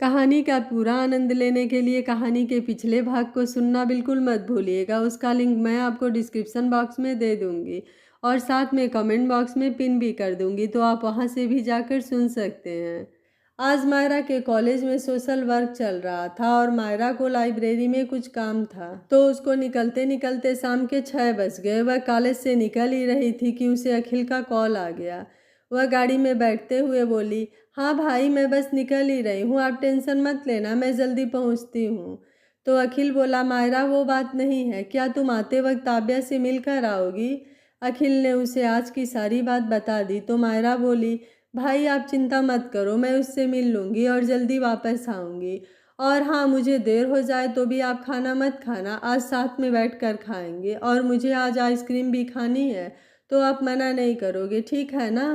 कहानी का पूरा आनंद लेने के लिए कहानी के पिछले भाग को सुनना बिल्कुल मत भूलिएगा। उसका लिंक मैं आपको डिस्क्रिप्शन बॉक्स में दे दूंगी और साथ में कमेंट बॉक्स में पिन भी कर दूंगी, तो आप वहां से भी जाकर सुन सकते हैं। आज मायरा के कॉलेज में सोशल वर्क चल रहा था और मायरा को लाइब्रेरी में कुछ काम था, तो उसको निकलते निकलते शाम के 6 बज गए। वह कॉलेज से निकल ही रही थी कि उसे अखिल का कॉल आ गया। वह गाड़ी में बैठते हुए बोली, हाँ भाई, मैं बस निकल ही रही हूँ, आप टेंशन मत लेना, मैं जल्दी पहुँचती हूँ। तो अखिल बोला, मायरा वो बात नहीं है, क्या तुम आते वक्त आब्या से मिलकर आओगी? अखिल ने उसे आज की सारी बात बता दी। तो मायरा बोली, भाई आप चिंता मत करो, मैं उससे मिल लूँगी और जल्दी वापस आऊँगी। और हाँ, मुझे देर हो जाए तो भी आप खाना मत खाना, आज साथ में बैठ कर खाएंगे, और मुझे आज आइसक्रीम भी खानी है, तो आप मना नहीं करोगे, ठीक है ना?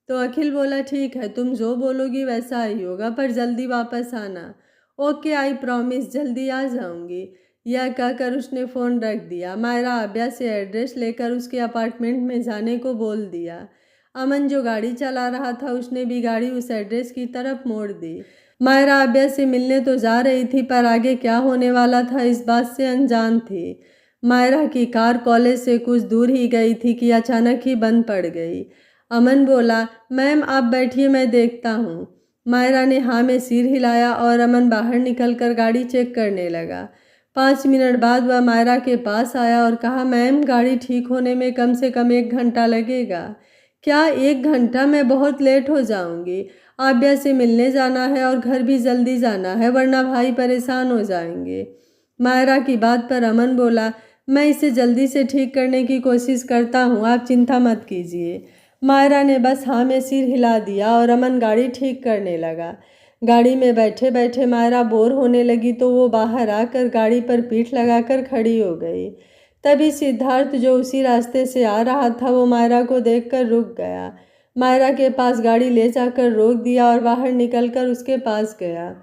तो अखिल बोला, ठीक है, तुम जो बोलोगी वैसा ही होगा, पर जल्दी वापस आना। ओके, आई प्रॉमिस, जल्दी आ जाऊंगी। यह कहकर उसने फ़ोन रख दिया। मायरा आब्या से एड्रेस लेकर उसके अपार्टमेंट में जाने को बोल दिया। अमन जो गाड़ी चला रहा था, उसने भी गाड़ी उस एड्रेस की तरफ मोड़ दी। मायरा आब्या से मिलने तो जा रही थी, पर आगे क्या होने वाला था इस बात से अनजान थी। मायरा की कार कॉलेज से कुछ दूर ही गई थी कि अचानक ही बंद पड़ गई। अमन बोला, मैम आप बैठिए, मैं देखता हूँ। मायरा ने हाँ में सिर हिलाया और अमन बाहर निकलकर गाड़ी चेक करने लगा। 5 मिनट बाद वह मायरा के पास आया और कहा, मैम गाड़ी ठीक होने में कम से कम 1 घंटा लगेगा। क्या 1 घंटा? मैं बहुत लेट हो जाऊंगी। आब्या से मिलने जाना है और घर भी जल्दी जाना है, वरना भाई परेशान हो जाएंगे। मायरा की बात पर अमन बोला, मैं इसे जल्दी से ठीक करने की कोशिश करता हूँ, आप चिंता मत कीजिए। मायरा ने बस हाँ में सिर हिला दिया और अमन गाड़ी ठीक करने लगा। गाड़ी में बैठे बैठे मायरा बोर होने लगी, तो वो बाहर आकर गाड़ी पर पीठ लगाकर खड़ी हो गई। तभी सिद्धार्थ जो उसी रास्ते से आ रहा था, वो मायरा को देखकर रुक गया। मायरा के पास गाड़ी ले जाकर रोक दिया और बाहर निकलकर उसके पास गया।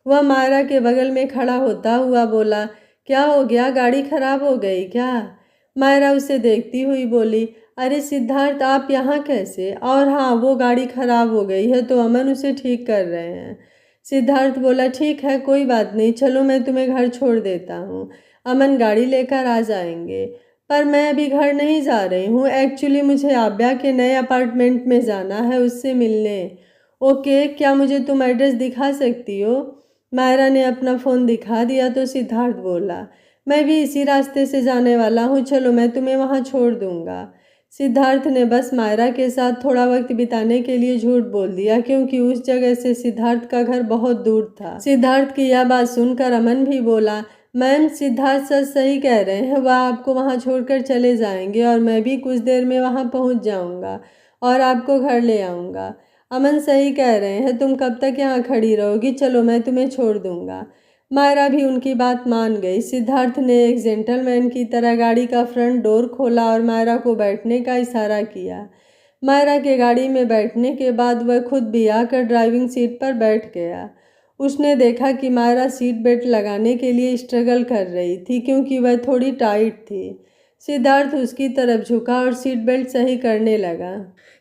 वह मायरा के बगल में खड़ा होता हुआ बोला, क्या हो गया, गाड़ी खराब हो गई क्या? मायरा उसे देखती हुई बोली, अरे सिद्धार्थ, आप यहाँ कैसे? और हाँ, वो गाड़ी खराब हो गई है तो अमन उसे ठीक कर रहे हैं। सिद्धार्थ बोला, ठीक है, कोई बात नहीं, चलो मैं तुम्हें घर छोड़ देता हूँ, अमन गाड़ी लेकर आ जाएंगे। पर मैं अभी घर नहीं जा रही हूँ, एक्चुअली मुझे आब्या के नए अपार्टमेंट में जाना है, उससे मिलने। ओके, क्या मुझे तुम एड्रेस दिखा सकती हो? मायरा ने अपना फ़ोन दिखा दिया तो सिद्धार्थ बोला, मैं भी इसी रास्ते से जाने वाला हूँ, चलो मैं तुम्हें वहाँ छोड़ दूँगा। सिद्धार्थ ने बस मायरा के साथ थोड़ा वक्त बिताने के लिए झूठ बोल दिया, क्योंकि उस जगह से सिद्धार्थ का घर बहुत दूर था। सिद्धार्थ की यह बात सुनकर अमन भी बोला, मैम सिद्धार्थ सच सही कह रहे हैं, वह आपको वहाँ छोड़कर चले जाएंगे और मैं भी कुछ देर में वहाँ पहुँच जाऊँगा और आपको घर ले आऊँगा। अमन सही कह रहे हैं, तुम कब तक यहाँ खड़ी रहोगी, चलो मैं तुम्हें छोड़ दूँगा। मायरा भी उनकी बात मान गई। सिद्धार्थ ने एक जेंटलमैन की तरह गाड़ी का फ्रंट डोर खोला और मायरा को बैठने का इशारा किया। मायरा के गाड़ी में बैठने के बाद वह खुद भी आकर ड्राइविंग सीट पर बैठ गया। उसने देखा कि मायरा सीट बेल्ट लगाने के लिए स्ट्रगल कर रही थी, क्योंकि वह थोड़ी टाइट थी। सिद्धार्थ उसकी तरफ झुका और सीट बेल्ट सही करने लगा।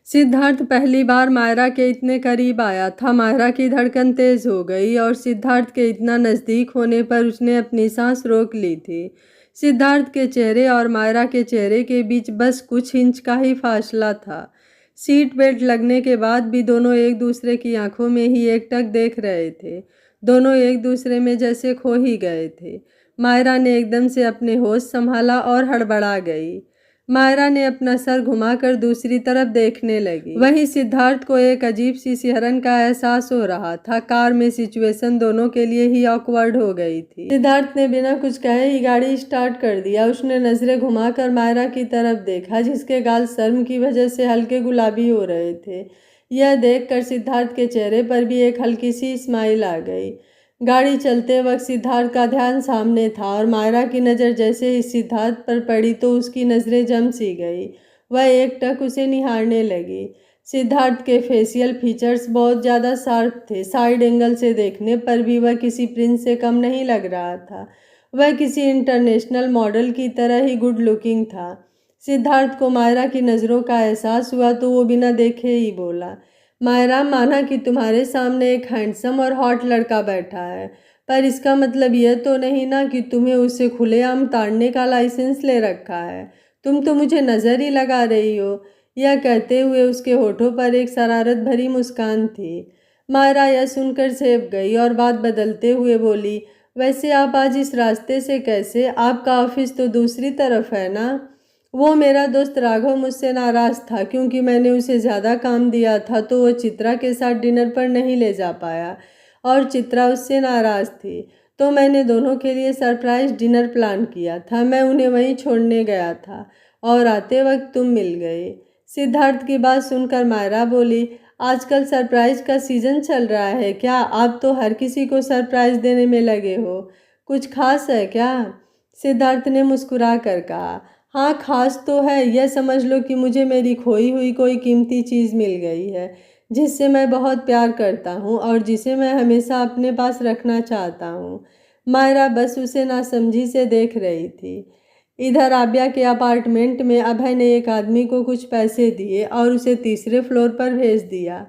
सिद्धार्थ पहली बार मायरा के इतने करीब आया था। मायरा की धड़कन तेज हो गई और सिद्धार्थ के इतना नज़दीक होने पर उसने अपनी सांस रोक ली थी। सिद्धार्थ के चेहरे और मायरा के चेहरे के बीच बस कुछ इंच का ही फासला था। सीट बेल्ट लगने के बाद भी दोनों एक दूसरे की आंखों में ही एकटक देख रहे थे। दोनों एक दूसरे में जैसे खो ही गए थे। मायरा ने एकदम से अपने होश संभाला और हड़बड़ा गई। मायरा ने अपना सर घुमाकर दूसरी तरफ देखने लगी। वहीं सिद्धार्थ को एक अजीब सी सिहरन का एहसास हो रहा था। कार में सिचुएशन दोनों के लिए ही ऑकवर्ड हो गई थी। सिद्धार्थ ने बिना कुछ कहे ही गाड़ी स्टार्ट कर दिया। उसने नजरें घुमाकर मायरा की तरफ देखा, जिसके गाल शर्म की वजह से हल्के गुलाबी हो रहे थे। यह देखकर सिद्धार्थ के चेहरे पर भी एक हल्की सी स्माइल आ गई। गाड़ी चलते वक्त सिद्धार्थ का ध्यान सामने था और मायरा की नज़र जैसे ही सिद्धार्थ पर पड़ी तो उसकी नज़रें जम सी गई। वह एकटक उसे निहारने लगी। सिद्धार्थ के फेशियल फीचर्स बहुत ज़्यादा शार्प थे। साइड एंगल से देखने पर भी वह किसी प्रिंस से कम नहीं लग रहा था। वह किसी इंटरनेशनल मॉडल की तरह ही गुड लुकिंग था। सिद्धार्थ को मायरा की नज़रों का एहसास हुआ तो वो बिना देखे ही बोला, मायरा, माना कि तुम्हारे सामने एक हैंडसम और हॉट लड़का बैठा है, पर इसका मतलब यह तो नहीं ना कि तुम्हें उसे खुलेआम ताड़ने का लाइसेंस ले रखा है। तुम तो मुझे नज़र ही लगा रही हो। यह कहते हुए उसके होठों पर एक शरारत भरी मुस्कान थी। मायरा यह सुनकर सेब गई और बात बदलते हुए बोली, वैसे आप आज इस रास्ते से कैसे? आपका ऑफिस तो दूसरी तरफ है ना? वो मेरा दोस्त राघव मुझसे नाराज़ था क्योंकि मैंने उसे ज़्यादा काम दिया था, तो वो चित्रा के साथ डिनर पर नहीं ले जा पाया और चित्रा उससे नाराज़ थी। तो मैंने दोनों के लिए सरप्राइज डिनर प्लान किया था। मैं उन्हें वहीं छोड़ने गया था और आते वक्त तुम मिल गए। सिद्धार्थ की बात सुनकर मायरा बोली, आजकल सरप्राइज का सीजन चल रहा है क्या? आप तो हर किसी को सरप्राइज देने में लगे हो। कुछ खास है क्या? सिद्धार्थ ने मुस्कुरा कर कहा, हाँ खास तो है। यह समझ लो कि मुझे मेरी खोई हुई कोई कीमती चीज़ मिल गई है जिससे मैं बहुत प्यार करता हूँ और जिसे मैं हमेशा अपने पास रखना चाहता हूँ। मायरा बस उसे नासमझी से देख रही थी। इधर आब्या के अपार्टमेंट में अभय ने एक आदमी को कुछ पैसे दिए और उसे तीसरे फ्लोर पर भेज दिया।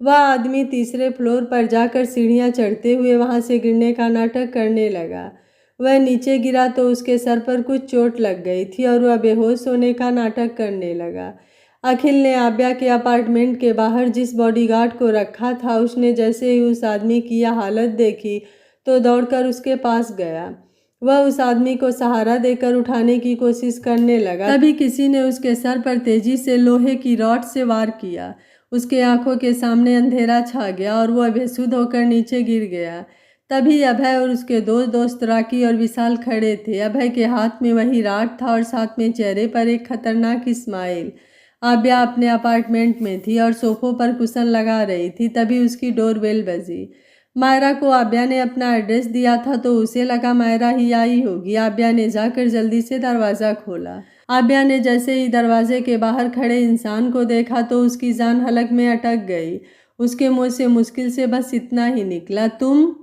वह आदमी तीसरे फ्लोर पर जाकर सीढ़ियाँ चढ़ते हुए वहाँ से गिरने का नाटक करने लगा। वह नीचे गिरा तो उसके सर पर कुछ चोट लग गई थी और वह बेहोश होने का नाटक करने लगा। अखिल ने आब्या के अपार्टमेंट के बाहर जिस बॉडीगार्ड को रखा था, उसने जैसे ही उस आदमी की यह हालत देखी तो दौड़कर उसके पास गया। वह उस आदमी को सहारा देकर उठाने की कोशिश करने लगा। तभी किसी ने उसके सर पर तेजी से लोहे की रॉड से वार किया। उसके आंखों के सामने अंधेरा छा गया और वह बेसुध होकर नीचे गिर गया। तभी अभय और उसके दो दोस्त राकी और विशाल खड़े थे। अभय के हाथ में वही राड था और साथ में चेहरे पर एक खतरनाक स्माइल। आब्या अपने अपार्टमेंट में थी और सोफों पर कुशन लगा रही थी। तभी उसकी डोरबेल बजी। मायरा को आब्या ने अपना एड्रेस दिया था तो उसे लगा मायरा ही आई होगी। आब्या ने जाकर जल्दी से दरवाज़ा खोला। आब्या ने जैसे ही दरवाजे के बाहर खड़े इंसान को देखा तो उसकी जान हलक में अटक गई। उसके मुंह से मुश्किल से बस इतना ही निकला, तुम?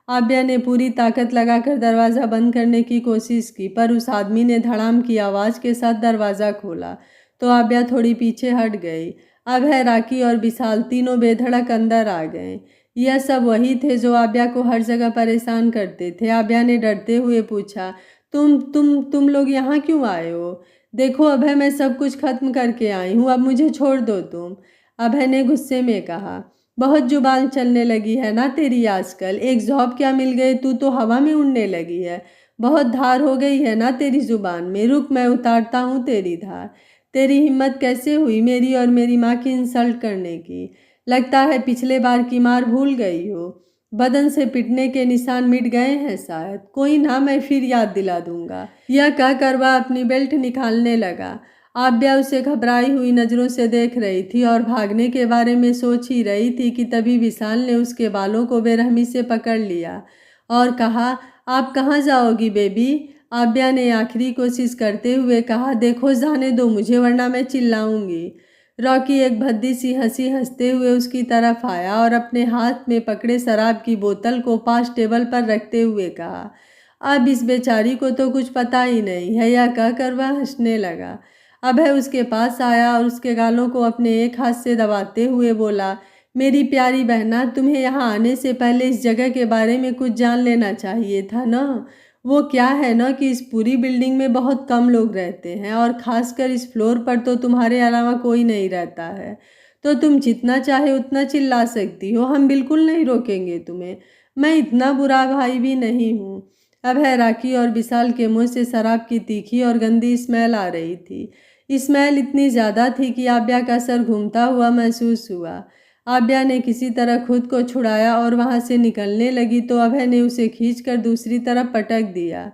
आब्या ने पूरी ताकत लगाकर दरवाज़ा बंद करने की कोशिश की, पर उस आदमी ने धड़ाम की आवाज़ के साथ दरवाज़ा खोला तो आब्या थोड़ी पीछे हट गई। अभय, राकी और विशाल तीनों बेधड़क अंदर आ गए। यह सब वही थे जो आब्या को हर जगह परेशान करते थे। आब्या ने डरते हुए पूछा, तुम लोग यहाँ क्यों आए हो? देखो अभय, मैं सब कुछ खत्म करके आई हूँ, अब मुझे छोड़ दो तुम। अभय ने गुस्से में कहा, बहुत जुबान चलने लगी है ना तेरी आजकल। एक जॉब क्या मिल गई, तू तो हवा में उड़ने लगी है। बहुत धार हो गई है ना तेरी जुबान में। रुक, मैं उतारता हूँ तेरी धार। तेरी हिम्मत कैसे हुई मेरी और मेरी माँ की इंसल्ट करने की? लगता है पिछले बार की मार भूल गई हो। बदन से पिटने के निशान मिट गए हैं शायद। कोई ना, मैं फिर याद दिला दूंगा। यह कहकर वह अपनी बेल्ट निकालने लगा। आब्या उसे घबराई हुई नज़रों से देख रही थी और भागने के बारे में सोच ही रही थी कि तभी विशाल ने उसके बालों को बेरहमी से पकड़ लिया और कहा, आप कहाँ जाओगी बेबी? आब्या ने आखिरी कोशिश करते हुए कहा, देखो जाने दो मुझे वरना मैं चिल्लाऊंगी। रॉकी एक भद्दी सी हंसी हंसते हुए उसकी तरफ आया और अपने हाथ में पकड़े शराब की बोतल को पास टेबल पर रखते हुए कहा, अब इस बेचारी को तो कुछ पता ही नहीं है। यह कहकर वह हंसने लगा। अभय उसके पास आया और उसके गालों को अपने एक हाथ से दबाते हुए बोला, मेरी प्यारी बहना, तुम्हें यहाँ आने से पहले इस जगह के बारे में कुछ जान लेना चाहिए था ना। वो क्या है ना कि इस पूरी बिल्डिंग में बहुत कम लोग रहते हैं और ख़ासकर इस फ्लोर पर तो तुम्हारे अलावा कोई नहीं रहता है। तो तुम जितना चाहे उतना चिल्ला सकती हो, हम बिल्कुल नहीं रोकेंगे तुम्हें। मैं इतना बुरा भाई भी नहीं हूँ। अभय, राकी और विशाल के मुंह से शराब की तीखी और गंदी स्मेल आ रही थी। स्मेल इतनी ज़्यादा थी कि आब्या का सर घूमता हुआ महसूस हुआ। आब्या ने किसी तरह खुद को छुड़ाया और वहां से निकलने लगी तो अभय ने उसे खींचकर दूसरी तरफ पटक दिया।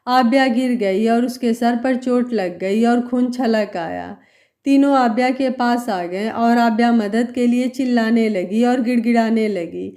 आब्या गिर गई और उसके सर पर चोट लग गई और खून छलक आया। तीनों आब्या के पास आ गए और आब्या मदद के लिए चिल्लाने लगी और गिड़गिड़ाने लगी,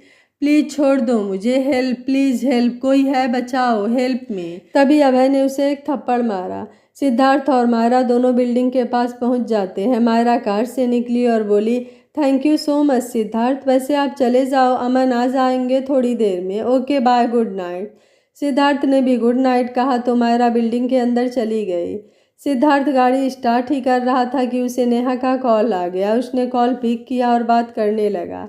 प्लीज़ छोड़ दो मुझे, हेल्प, प्लीज़ हेल्प, कोई है, बचाओ, हेल्प मी। तभी अभय ने उसे एक थप्पड़ मारा। सिद्धार्थ और मायरा दोनों बिल्डिंग के पास पहुंच जाते हैं। मायरा कार से निकली और बोली, thank you so much Siddharth, वैसे आप चले जाओ, अमन आ जाएंगे थोड़ी देर में। Okay bye, good night. Siddharth ने भी गुड नाइट कहा तो मायरा बिल्डिंग के अंदर चली गई। सिद्धार्थ गाड़ी स्टार्ट ही कर रहा था कि उसे नेहा का कॉल आ गया। उसने कॉल पिक किया और बात करने लगा।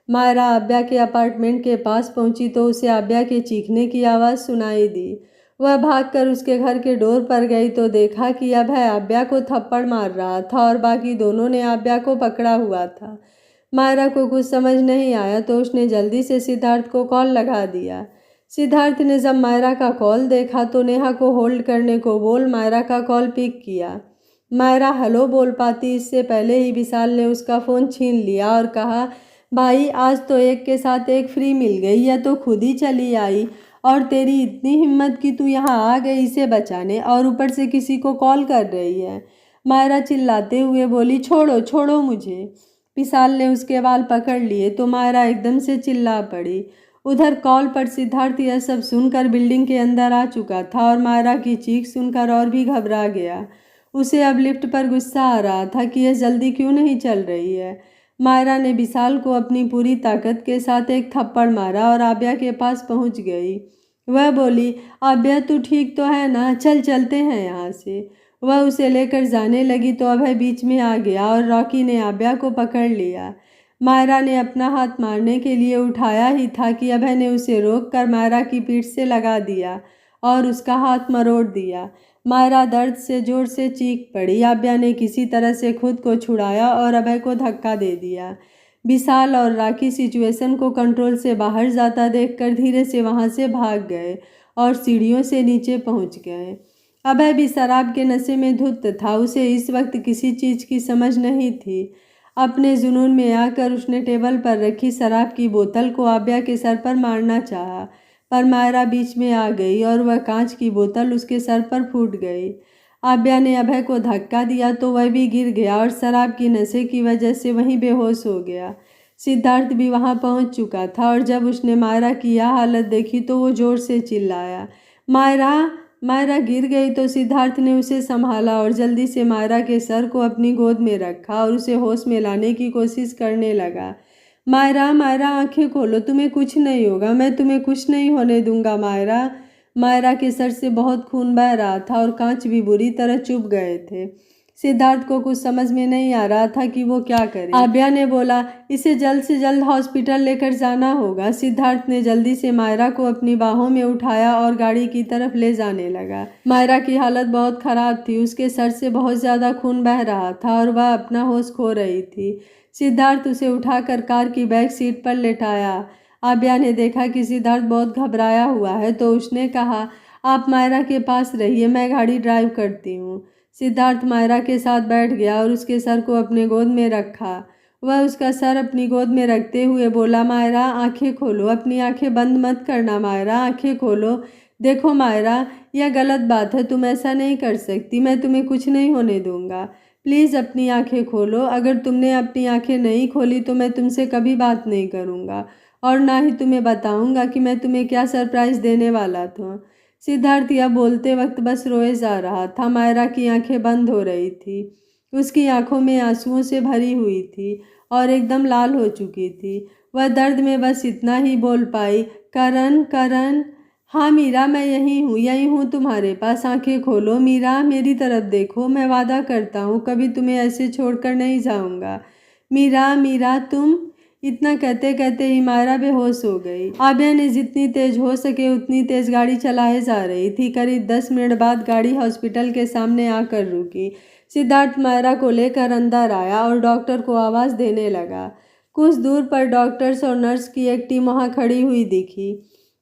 मायरा आब्या के अपार्टमेंट के पास पहुंची तो उसे आब्या के चीखने की आवाज़ सुनाई दी। वह भागकर उसके घर के डोर पर गई तो देखा कि अभय आब्या को थप्पड़ मार रहा था और बाकी दोनों ने आब्या को पकड़ा हुआ था। मायरा को कुछ समझ नहीं आया तो उसने जल्दी से सिद्धार्थ को कॉल लगा दिया। सिद्धार्थ ने जब मायरा का कॉल देखा तो नेहा को होल्ड करने को बोल मायरा का कॉल पिक किया। मायरा हेलो बोल पाती इससे पहले ही विशाल ने उसका फ़ोन छीन लिया और कहा, भाई आज तो एक के साथ एक फ्री मिल गई, या तो खुद ही चली आई और तेरी इतनी हिम्मत कि तू यहाँ आ गई इसे बचाने और ऊपर से किसी को कॉल कर रही है। मायरा चिल्लाते हुए बोली, छोड़ो छोड़ो मुझे। विशाल ने उसके बाल पकड़ लिए तो मायरा एकदम से चिल्ला पड़ी। उधर कॉल पर सिद्धार्थ यह सब सुनकर बिल्डिंग के अंदर आ चुका था और मायरा की चीख सुनकर और भी घबरा गया। उसे अब लिफ्ट पर गुस्सा आ रहा था कि यह जल्दी क्यों नहीं चल रही है। मायरा ने विशाल को अपनी पूरी ताकत के साथ एक थप्पड़ मारा और आब्या के पास पहुंच गई। वह बोली, आब्या तू ठीक तो है ना, चल चलते हैं यहाँ से। वह उसे लेकर जाने लगी तो अभय बीच में आ गया और रॉकी ने आब्या को पकड़ लिया। मायरा ने अपना हाथ मारने के लिए उठाया ही था कि अभय ने उसे रोककर मायरा की पीठ से लगा दिया और उसका हाथ मरोड़ दिया। मायरा दर्द से जोर से चीख पड़ी। आब्या ने किसी तरह से खुद को छुड़ाया और अभय को धक्का दे दिया। विशाल और राखी सिचुएशन को कंट्रोल से बाहर जाता देखकर धीरे से वहां से भाग गए और सीढ़ियों से नीचे पहुंच गए। अभय भी शराब के नशे में धुत था। उसे इस वक्त किसी चीज़ की समझ नहीं थी। अपने जुनून में आकर उसने टेबल पर रखी शराब की बोतल को आब्या के सर पर मारना चाहा, पर मायरा बीच में आ गई और वह कांच की बोतल उसके सर पर फूट गई। आब्या ने अभय को धक्का दिया तो वह भी गिर गया और शराब की नशे की वजह से वहीं बेहोश हो गया। सिद्धार्थ भी वहां पहुंच चुका था और जब उसने मायरा की यह हालत देखी तो वो जोर से चिल्लाया, मायरा। मायरा गिर गई तो सिद्धार्थ ने उसे संभाला और जल्दी से मायरा के सर को अपनी गोद में रखा और उसे होश में लाने की कोशिश करने लगा। मायरा, मायरा आंखें खोलो, तुम्हें कुछ नहीं होगा, मैं तुम्हें कुछ नहीं होने दूंगा मायरा। मायरा के सर से बहुत खून बह रहा था और कांच भी बुरी तरह चुभ गए थे। सिद्धार्थ को कुछ समझ में नहीं आ रहा था कि वो क्या करे। आब्या ने बोला, इसे जल्द से जल्द हॉस्पिटल लेकर जाना होगा। सिद्धार्थ ने जल्दी से मायरा को अपनी बाहों में उठाया और गाड़ी की तरफ ले जाने लगा। मायरा की हालत बहुत खराब थी। उसके सर से बहुत ज़्यादा खून बह रहा था और वह अपना होश खो रही थी। सिद्धार्थ उसे उठाकर कार की बैक सीट पर लेटाया। आब्या ने देखा कि सिद्धार्थ बहुत घबराया हुआ है तो उसने कहा, आप मायरा के पास रहिए, मैं गाड़ी ड्राइव करती हूँ। सिद्धार्थ मायरा के साथ बैठ गया और उसके सर को अपने गोद में रखा। वह उसका सर अपनी गोद में रखते हुए बोला, मायरा आंखें खोलो, अपनी आंखें बंद मत करना मायरा, आंखें खोलो। देखो मायरा, यह गलत बात है, तुम ऐसा नहीं कर सकती, मैं तुम्हें कुछ नहीं होने दूंगा। प्लीज़ अपनी आंखें खोलो। अगर तुमने अपनी आंखें नहीं खोली तो मैं तुमसे कभी बात नहीं करूँगा और ना ही तुम्हें बताऊँगा कि मैं तुम्हें क्या सरप्राइज़ देने वाला था। सिद्धार्थ यह बोलते वक्त बस रोए जा रहा था। मायरा की आंखें बंद हो रही थी। उसकी आंखों में आंसुओं से भरी हुई थी और एकदम लाल हो चुकी थी। वह दर्द में बस इतना ही बोल पाई, करण, करण। हाँ मीरा, मैं यहीं हूँ तुम्हारे पास। आंखें खोलो मीरा, मेरी तरफ देखो, मैं वादा करता हूँ कभी तुम्हें ऐसे छोड़कर नहीं जाऊँगा। मीरा, मीरा तुम। इतना कहते कहते ही मायरा बेहोश हो गई। आब्या ने जितनी तेज हो सके उतनी तेज गाड़ी चलाए जा रही थी। करीब 10 मिनट बाद गाड़ी हॉस्पिटल के सामने आकर रुकी। सिद्धार्थ मायरा को लेकर अंदर आया और डॉक्टर को आवाज़ देने लगा। कुछ दूर पर डॉक्टर्स और नर्स की एक टीम वहाँ खड़ी हुई दिखी।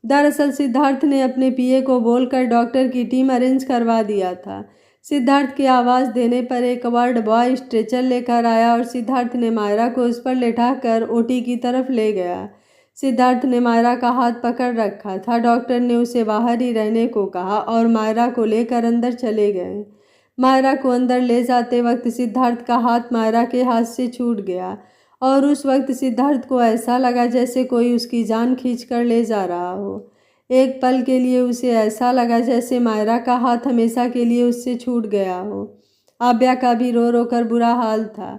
दरअसल सिद्धार्थ ने अपने पीए को बोलकर डॉक्टर की टीम अरेंज करवा दिया था। सिद्धार्थ की आवाज़ देने पर एक वार्ड बॉय स्ट्रेचर लेकर आया और सिद्धार्थ ने मायरा को उस पर लेटाकर ओटी की तरफ ले गया। सिद्धार्थ ने मायरा का हाथ पकड़ रखा था। डॉक्टर ने उसे बाहर ही रहने को कहा और मायरा को लेकर अंदर चले गए। मायरा को अंदर ले जाते वक्त सिद्धार्थ का हाथ मायरा के हाथ से छूट गया और उस वक्त सिद्धार्थ को ऐसा लगा जैसे कोई उसकी जान खींचकर ले जा रहा हो। एक पल के लिए उसे ऐसा लगा जैसे मायरा का हाथ हमेशा के लिए उससे छूट गया हो। आब्या का भी रो रो कर बुरा हाल था।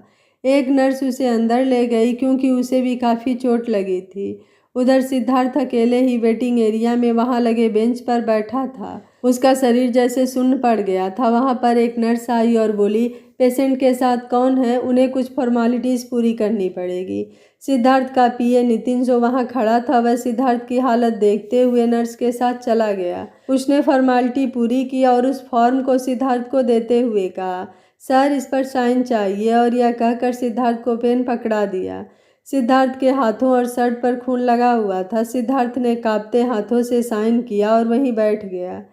एक नर्स उसे अंदर ले गई क्योंकि उसे भी काफ़ी चोट लगी थी। उधर सिद्धार्थ अकेले ही वेटिंग एरिया में वहाँ लगे बेंच पर बैठा था। उसका शरीर जैसे सुन्न पड़ गया था। वहाँ पर एक नर्स आई और बोली, पेशेंट के साथ कौन है, उन्हें कुछ फॉर्मेलिटीज़ पूरी करनी पड़ेगी। सिद्धार्थ का पीए नितिन जो वहाँ खड़ा था, वह सिद्धार्थ की हालत देखते हुए नर्स के साथ चला गया। उसने फॉर्मेलिटी पूरी की और उस फॉर्म को सिद्धार्थ को देते हुए कहा, सर इस पर साइन चाहिए, और यह कहकर सिद्धार्थ को पेन पकड़ा दिया। सिद्धार्थ के हाथों और शर्ट पर खून लगा हुआ था। सिद्धार्थ ने कांपते हाथों से साइन किया और वहीं बैठ गया।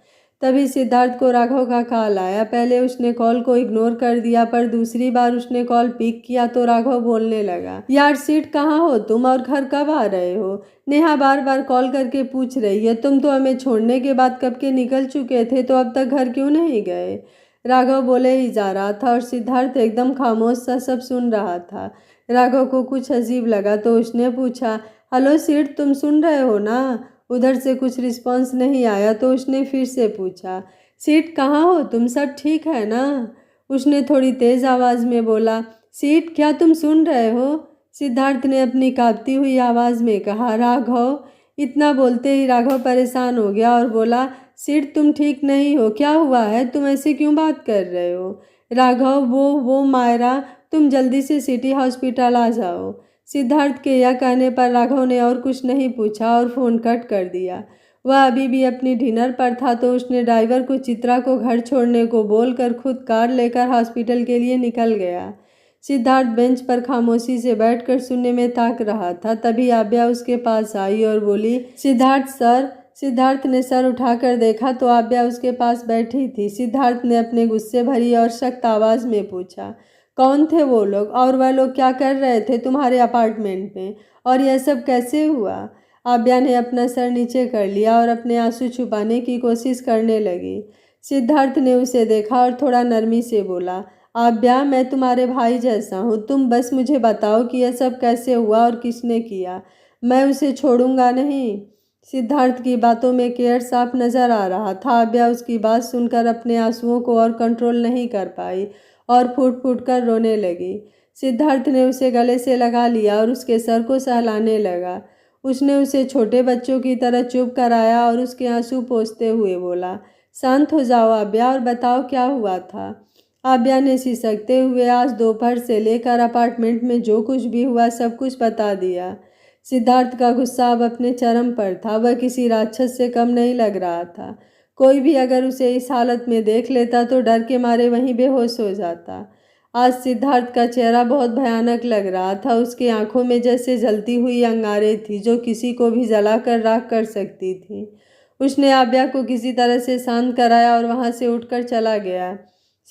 तभी सिद्धार्थ को राघव का कॉल आया। पहले उसने कॉल को इग्नोर कर दिया, पर दूसरी बार उसने कॉल पिक किया तो राघव बोलने लगा, यार सीट कहाँ हो तुम और घर कब आ रहे हो? नेहा बार बार कॉल करके पूछ रही है। तुम तो हमें छोड़ने के बाद कब के निकल चुके थे, तो अब तक घर क्यों नहीं गए? राघव बोले ही जा रहा था और सिद्धार्थ एकदम खामोश सा सब सुन रहा था। राघव को कुछ अजीब लगा तो उसने पूछा, हेलो सीट, तुम सुन रहे हो ना? उधर से कुछ रिस्पॉन्स नहीं आया तो उसने फिर से पूछा, सीट कहाँ हो तुम, सब ठीक है ना? उसने थोड़ी तेज़ आवाज़ में बोला, सीट क्या तुम सुन रहे हो? सिद्धार्थ ने अपनी कांपती हुई आवाज़ में कहा, राघव। इतना बोलते ही राघव परेशान हो गया और बोला, सीट तुम ठीक नहीं हो, क्या हुआ है, तुम ऐसे क्यों बात कर रहे हो? राघव वो मायरा, तुम जल्दी से सिटी हॉस्पिटल आ जाओ। सिद्धार्थ के यह कहने पर राघव ने और कुछ नहीं पूछा और फ़ोन कट कर दिया। वह अभी भी अपनी डिनर पर था तो उसने ड्राइवर को चित्रा को घर छोड़ने को बोलकर खुद कार लेकर हॉस्पिटल के लिए निकल गया। सिद्धार्थ बेंच पर खामोशी से बैठकर सुनने में ताक रहा था। तभी आव्या उसके पास आई और बोली, सिद्धार्थ सर। सिद्धार्थ ने सर उठाकर देखा तो आव्या उसके पास बैठी थी। सिद्धार्थ ने अपने गुस्से भरी और सख्त आवाज़ में पूछा, कौन थे वो लोग और वह लोग क्या कर रहे थे तुम्हारे अपार्टमेंट में, और यह सब कैसे हुआ? आव्या ने अपना सर नीचे कर लिया और अपने आंसू छुपाने की कोशिश करने लगी। सिद्धार्थ ने उसे देखा और थोड़ा नरमी से बोला, आव्या मैं तुम्हारे भाई जैसा हूँ, तुम बस मुझे बताओ कि यह सब कैसे हुआ और किसने किया, मैं उसे छोड़ूंगा नहीं। सिद्धार्थ की बातों में केयर साफ नजर आ रहा था। आव्या उसकी बात सुनकर अपने आंसुओं को और कंट्रोल नहीं कर पाई और फूट फूट कर रोने लगी। सिद्धार्थ ने उसे गले से लगा लिया और उसके सर को सहलाने लगा। उसने उसे छोटे बच्चों की तरह चुप कराया और उसके आंसू पोंछते हुए बोला, शांत हो जाओ आव्या और बताओ क्या हुआ था। आव्या ने सिसकते हुए आज दोपहर से लेकर अपार्टमेंट में जो कुछ भी हुआ सब कुछ बता दिया। सिद्धार्थ का गुस्सा अब अपने चरम पर था। वह किसी राक्षस से कम नहीं लग रहा था। कोई भी अगर उसे इस हालत में देख लेता तो डर के मारे वहीं बेहोश हो जाता। आज सिद्धार्थ का चेहरा बहुत भयानक लग रहा था। उसकी आंखों में जैसे जलती हुई अंगारें थी जो किसी को भी जलाकर राख कर सकती थी। उसने आव्या को किसी तरह से शांत कराया और वहां से उठकर चला गया।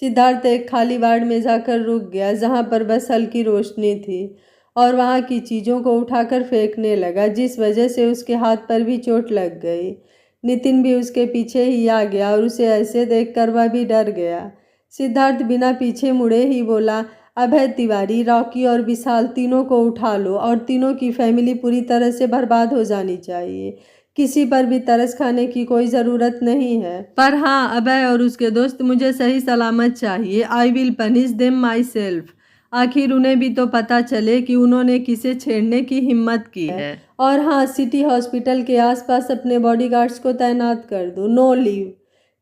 सिद्धार्थ एक खाली वार्ड में जाकर रुक गया जहां पर बस हल्की रोशनी थी और वहां की चीज़ों को उठाकर फेंकने लगा, जिस वजह से उसके हाथ पर भी चोट लग गई। नितिन भी उसके पीछे ही आ गया और उसे ऐसे देखकर वह भी डर गया। सिद्धार्थ बिना पीछे मुड़े ही बोला, अभय तिवारी, रॉकी और विशाल तीनों को उठा लो और तीनों की फैमिली पूरी तरह से बर्बाद हो जानी चाहिए। किसी पर भी तरस खाने की कोई ज़रूरत नहीं है। पर हाँ, अभय और उसके दोस्त मुझे सही सलामत चाहिए। I will punish them my self. आखिर उन्हें भी तो पता चले कि उन्होंने किसे छेड़ने की हिम्मत की है। और हाँ, सिटी हॉस्पिटल के आसपास अपने बॉडीगार्ड्स को तैनात कर दो, नो लीव।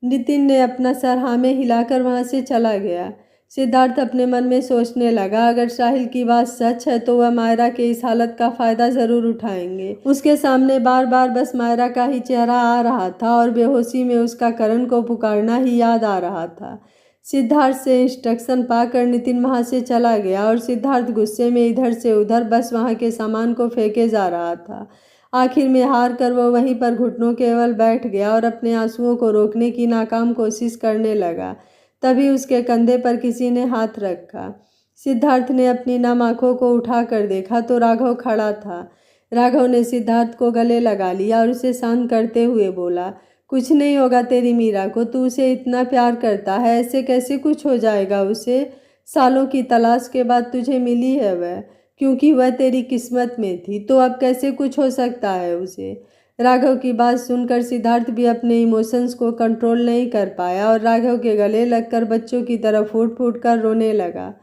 नितिन ने अपना सर हाँ में हिलाकर वहाँ से चला गया। सिद्धार्थ अपने मन में सोचने लगा, अगर साहिल की बात सच है तो वह मायरा के इस हालत का फ़ायदा ज़रूर उठाएंगे। उसके सामने बार बार बस मायरा का ही चेहरा आ रहा था और बेहोशी में उसका करण को पुकारना ही याद आ रहा था। सिद्धार्थ से इंस्ट्रक्शन पाकर नितिन वहाँ से चला गया और सिद्धार्थ गुस्से में इधर से उधर बस वहाँ के सामान को फेंके जा रहा था। आखिर में हार कर वह वहीं पर घुटनों के बल बैठ गया और अपने आंसुओं को रोकने की नाकाम कोशिश करने लगा। तभी उसके कंधे पर किसी ने हाथ रखा। सिद्धार्थ ने अपनी नम आंखों को उठाकर देखा तो राघव खड़ा था। राघव ने सिद्धार्थ को गले लगा लिया और उसे शांत करते हुए बोला, कुछ नहीं होगा तेरी मीरा को, तू उसे इतना प्यार करता है, ऐसे कैसे कुछ हो जाएगा उसे? सालों की तलाश के बाद तुझे मिली है वह, क्योंकि वह तेरी किस्मत में थी, तो अब कैसे कुछ हो सकता है उसे? राघव की बात सुनकर सिद्धार्थ भी अपने इमोशंस को कंट्रोल नहीं कर पाया और राघव के गले लगकर बच्चों की तरह फूट फूट कर रोने लगा।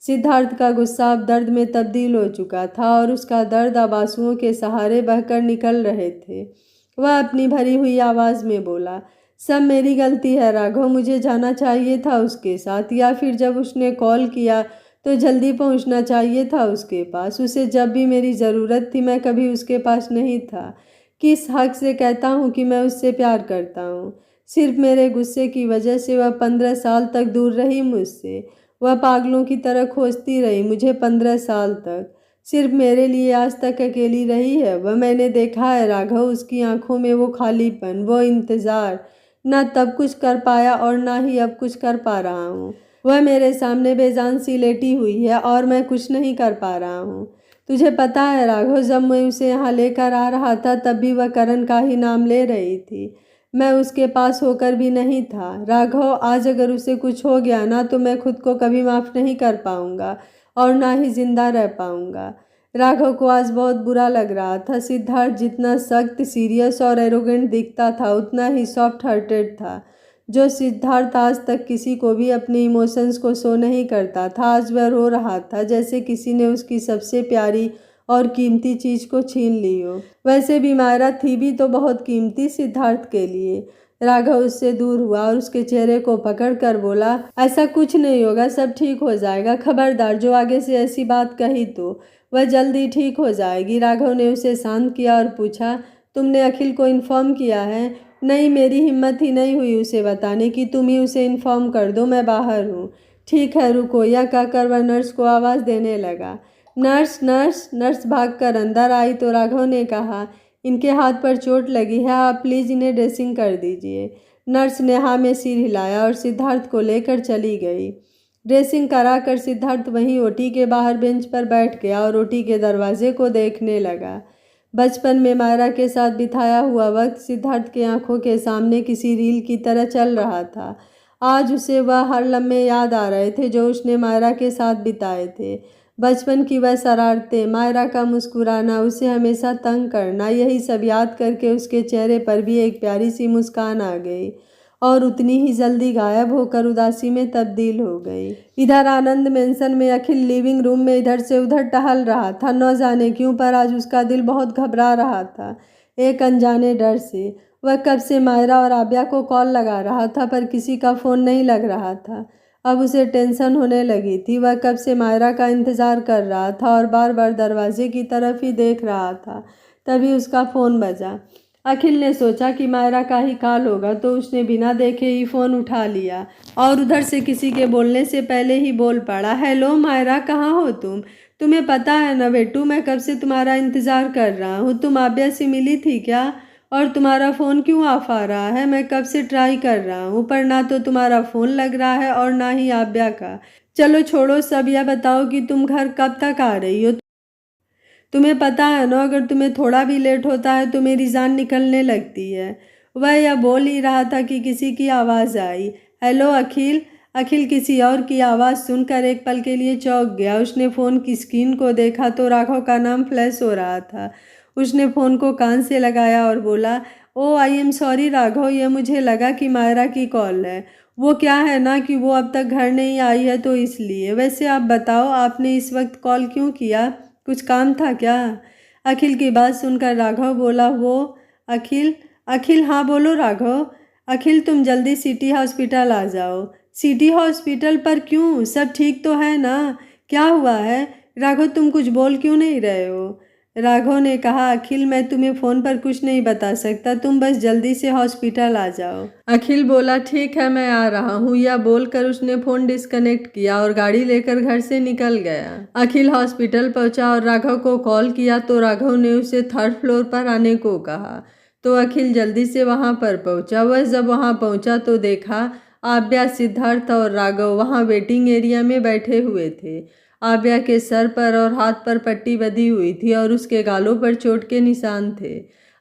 सिद्धार्थ का गुस्सा अब दर्द में तब्दील हो चुका था और उसका दर्द अब आंसुओं के सहारे बहकर निकल रहे थे। वह अपनी भरी हुई आवाज़ में बोला, सब मेरी गलती है राघव, मुझे जाना चाहिए था उसके साथ, या फिर जब उसने कॉल किया तो जल्दी पहुंचना चाहिए था उसके पास। उसे जब भी मेरी ज़रूरत थी मैं कभी उसके पास नहीं था। किस हक से कहता हूँ कि मैं उससे प्यार करता हूँ? सिर्फ मेरे गुस्से की वजह से वह 15 साल तक दूर रही मुझसे। वह पागलों की तरह खोजती रही मुझे 15 साल तक। सिर्फ मेरे लिए आज तक अकेली रही है वह। मैंने देखा है राघव, उसकी आंखों में वो खालीपन, वो इंतज़ार। ना तब कुछ कर पाया और ना ही अब कुछ कर पा रहा हूँ। वह मेरे सामने बेजान सी लेटी हुई है और मैं कुछ नहीं कर पा रहा हूँ। तुझे पता है राघव, जब मैं उसे यहाँ लेकर आ रहा था तब भी वह करण का ही नाम ले रही थी। मैं उसके पास होकर भी नहीं था। राघव, आज अगर उसे कुछ हो गया ना तो मैं खुद को कभी माफ़ नहीं कर पाऊँगा और ना ही जिंदा रह पाऊँगा। राघव को आज बहुत बुरा लग रहा था। सिद्धार्थ जितना सख्त, सीरियस और एरोगेंट दिखता था उतना ही सॉफ्ट हार्टेड था। जो सिद्धार्थ आज तक किसी को भी अपने इमोशंस को शो नहीं करता था, आज वह रो रहा था जैसे किसी ने उसकी सबसे प्यारी और कीमती चीज़ को छीन ली हो। वैसे भी मायरा थी भी तो बहुत कीमती सिद्धार्थ के लिए। राघव उससे दूर हुआ और उसके चेहरे को पकड़ कर बोला, ऐसा कुछ नहीं होगा, सब ठीक हो जाएगा। खबरदार जो आगे से ऐसी बात कही तो वह जल्दी ठीक हो जाएगी। राघव ने उसे शांत किया और पूछा, तुमने अखिल को इन्फॉर्म किया है? नहीं, मेरी हिम्मत ही नहीं हुई उसे बताने की। तुम ही उसे इन्फॉर्म कर दो, मैं बाहर हूँ। ठीक है, रुको, यह कहकर वह नर्स को आवाज़ देने लगा। नर्स नर्स नर्स भागकर अंदर आई तो राघव ने कहा, इनके हाथ पर चोट लगी है, आप प्लीज़ इन्हें ड्रेसिंग कर दीजिए। नर्स ने हाँ में सिर हिलाया और सिद्धार्थ को लेकर चली गई। ड्रेसिंग कराकर सिद्धार्थ वहीं ओटी के बाहर बेंच पर बैठ गया और ओटी के दरवाजे को देखने लगा। बचपन में मायरा के साथ बिताया हुआ वक्त सिद्धार्थ की आंखों के सामने किसी रील की तरह चल रहा था। आज उसे वह हर लम्हे याद आ रहे थे जो उसने मायरा के साथ बिताए थे। बचपन की वह शरारतें, मायरा का मुस्कुराना, उसे हमेशा तंग करना, यही सब याद करके उसके चेहरे पर भी एक प्यारी सी मुस्कान आ गई और उतनी ही जल्दी गायब होकर उदासी में तब्दील हो गई। इधर आनंद मेंशन में अखिल लिविंग रूम में इधर से उधर टहल रहा था। न जाने क्यों पर आज उसका दिल बहुत घबरा रहा था, एक अनजाने डर से। वह कब से मायरा और आब्या को कॉल लगा रहा था पर किसी का फ़ोन नहीं लग रहा था। अब उसे टेंशन होने लगी थी। वह कब से मायरा का इंतज़ार कर रहा था और बार बार दरवाजे की तरफ ही देख रहा था। तभी उसका फ़ोन बजा। अखिल ने सोचा कि मायरा का ही कॉल होगा तो उसने बिना देखे ही फ़ोन उठा लिया और उधर से किसी के बोलने से पहले ही बोल पड़ा, हेलो मायरा, कहाँ हो तुम? तुम्हें पता है ना बेटू, मैं कब से तुम्हारा इंतज़ार कर रहा हूँ। तुम आब्या से मिली थी क्या? और तुम्हारा फ़ोन क्यों ऑफ आ रहा है? मैं कब से ट्राई कर रहा हूँ पर ना तो तुम्हारा फ़ोन लग रहा है और ना ही आब्या का। चलो छोड़ो सब, यह बताओ कि तुम घर कब तक आ रही हो? तुम्हें पता है ना, अगर तुम्हें थोड़ा भी लेट होता है तो मेरी जान निकलने लगती है। वह यह बोल ही रहा था कि किसी की आवाज़ आई, हेलो अखिल। अखिल किसी और की आवाज़ सुनकर एक पल के लिए चौंक गया। उसने फ़ोन की स्क्रीन को देखा तो राघव का नाम फ्लैश हो रहा था। उसने फ़ोन को कान से लगाया और बोला, ओ आई एम सॉरी राघव, यह मुझे लगा कि मायरा की कॉल है। वो क्या है ना कि वो अब तक घर नहीं आई है तो इसलिए। वैसे आप बताओ, आपने इस वक्त कॉल क्यों किया? कुछ काम था क्या? अखिल की बात सुनकर राघव बोला, वो अखिल? अखिल, हाँ बोलो राघव। अखिल, तुम जल्दी सिटी हॉस्पिटल आ जाओ। सिटी हॉस्पिटल पर क्यों? सब ठीक तो है ना? क्या हुआ है? राघव, तुम कुछ बोल क्यों नहीं रहे हो? राघव ने कहा, अखिल मैं तुम्हें फ़ोन पर कुछ नहीं बता सकता, तुम बस जल्दी से हॉस्पिटल आ जाओ। अखिल बोला, ठीक है मैं आ रहा हूँ। यह बोलकर उसने फ़ोन डिस्कनेक्ट किया और गाड़ी लेकर घर से निकल गया। अखिल हॉस्पिटल पहुंचा और राघव को कॉल किया तो राघव ने उसे 3rd फ्लोर पर आने को कहा तो अखिल जल्दी से वहां पर पहुंचा। वह जब वहां पहुंचा तो देखा आब्या, सिद्धार्थ और राघव वहां वेटिंग एरिया में बैठे हुए थे। आब्या के सर पर और हाथ पर पट्टी बंधी हुई थी और उसके गालों पर चोट के निशान थे।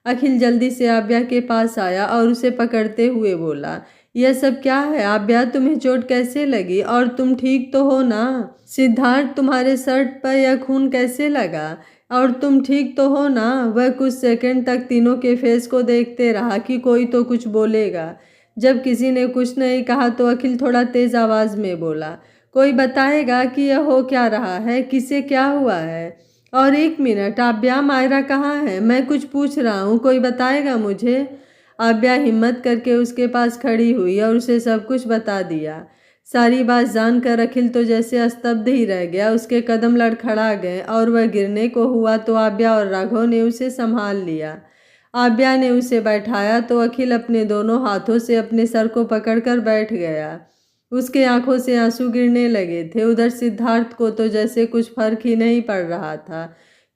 अखिल जल्दी से आब्या के पास आया और उसे पकड़ते हुए बोला, यह सब क्या है आब्या? तुम्हें चोट कैसे लगी और तुम ठीक तो हो ना? सिद्धार्थ, तुम्हारे शर्ट पर यह खून कैसे लगा और तुम ठीक तो हो ना? वह कुछ सेकंड तक तीनों के फेस को देखते रहा कि कोई तो कुछ बोलेगा। जब किसी ने कुछ नहीं कहा तो अखिल थोड़ा तेज आवाज में बोला, कोई बताएगा कि यह हो क्या रहा है? किसे क्या हुआ है? और 1 मिनट, आब्या, मायरा कहाँ है? मैं कुछ पूछ रहा हूँ, कोई बताएगा मुझे? आव्या हिम्मत करके उसके पास खड़ी हुई और उसे सब कुछ बता दिया। सारी बात जानकर अखिल तो जैसे स्तब्ध ही रह गया। उसके कदम लड़खड़ा गए और वह गिरने को हुआ तो आव्या और राघव ने उसे संभाल लिया। आव्या ने उसे बैठाया तो अखिल अपने दोनों हाथों से अपने सर को पकड़कर बैठ गया। उसके आंखों से आंसू गिरने लगे थे। उधर सिद्धार्थ को तो जैसे कुछ फर्क ही नहीं पड़ रहा था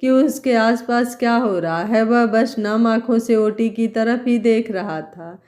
कि उसके आसपास क्या हो रहा है। वह बस नम आंखों से ओटी की तरफ ही देख रहा था।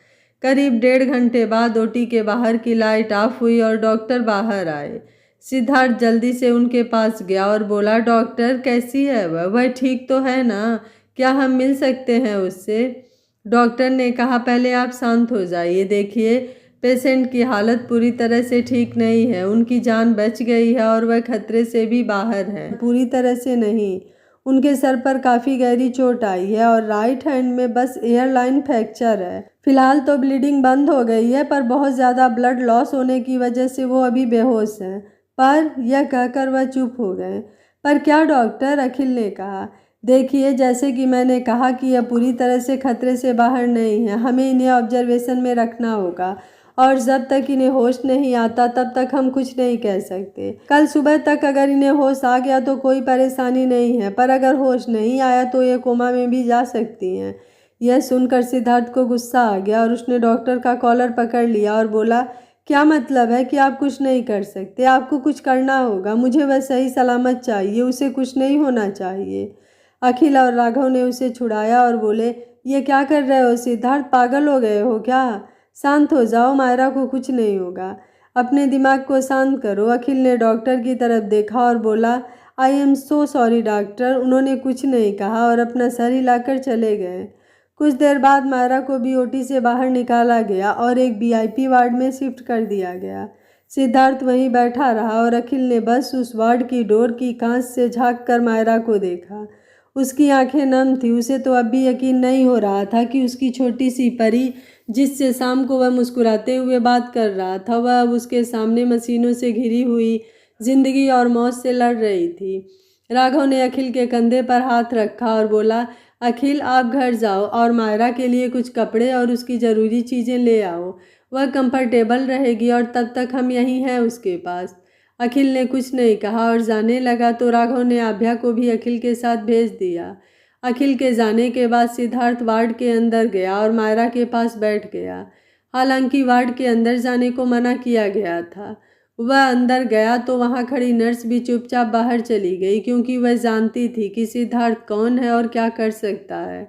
करीब 1.5 घंटे बाद ओटी के बाहर की लाइट ऑफ हुई और डॉक्टर बाहर आए। सिद्धार्थ जल्दी से उनके पास गया और बोला, डॉक्टर कैसी है वह ठीक तो है ना? क्या हम मिल सकते हैं उससे? डॉक्टर ने कहा, पहले आप शांत हो जाइए। देखिए, पेशेंट की हालत पूरी तरह से ठीक नहीं है। उनकी जान बच गई है और वह खतरे से भी बाहर है। पूरी तरह से नहीं, उनके सर पर काफ़ी गहरी चोट आई है और राइट हैंड में बस एयरलाइन फ्रैक्चर है। फिलहाल तो ब्लीडिंग बंद हो गई है, पर बहुत ज़्यादा ब्लड लॉस होने की वजह से वो अभी बेहोश हैं। पर यह कहकर वह चुप हो गए। पर क्या डॉक्टर? अखिल ने कहा, देखिए, जैसे कि मैंने कहा कि यह पूरी तरह से खतरे से बाहर नहीं है। हमें इन्हें ऑब्जर्वेशन में रखना होगा और जब तक इन्हें होश नहीं आता तब तक हम कुछ नहीं कह सकते। कल सुबह तक अगर इन्हें होश आ गया तो कोई परेशानी नहीं है, पर अगर होश नहीं आया तो ये कोमा में भी जा सकती हैं। यह सुनकर सिद्धार्थ को गुस्सा आ गया और उसने डॉक्टर का कॉलर पकड़ लिया और बोला, क्या मतलब है कि आप कुछ नहीं कर सकते? आपको कुछ करना होगा। मुझे वह सही सलामत चाहिए, उसे कुछ नहीं होना चाहिए। अखिल और राघव ने उसे छुड़ाया और बोले, ये क्या कर रहे हो सिद्धार्थ? पागल हो गए हो क्या? शांत हो जाओ, मायरा को कुछ नहीं होगा। अपने दिमाग को शांत करो। अखिल ने डॉक्टर की तरफ देखा और बोला, I am so sorry doctor. उन्होंने कुछ नहीं कहा और अपना सर हिलाकर चले गए। कुछ देर बाद मायरा को भी ओटी से बाहर निकाला गया और एक वीआईपी वार्ड में शिफ्ट कर दिया गया। सिद्धार्थ वहीं बैठा रहा और अखिल ने बस उस वार्ड की डोर की कांच से झांक कर मायरा को देखा। उसकी आंखें नम थी। उसे तो अब भी यकीन नहीं हो रहा था कि उसकी छोटी सी परी, जिससे शाम को वह मुस्कुराते हुए बात कर रहा था, वह अब उसके सामने मशीनों से घिरी हुई जिंदगी और मौत से लड़ रही थी। राघव ने अखिल के कंधे पर हाथ रखा और बोला, अखिल, आप घर जाओ और मायरा के लिए कुछ कपड़े और उसकी ज़रूरी चीज़ें ले आओ। वह कंफर्टेबल रहेगी और तब तक हम यहीं हैं उसके पास। अखिल ने कुछ नहीं कहा और जाने लगा तो राघव ने आभ्या को भी अखिल के साथ भेज दिया। अखिल के जाने के बाद सिद्धार्थ वार्ड के अंदर गया और मायरा के पास बैठ गया। हालांकि वार्ड के अंदर जाने को मना किया गया था। वह अंदर गया तो वहां खड़ी नर्स भी चुपचाप बाहर चली गई, क्योंकि वह जानती थी कि सिद्धार्थ कौन है और क्या कर सकता है।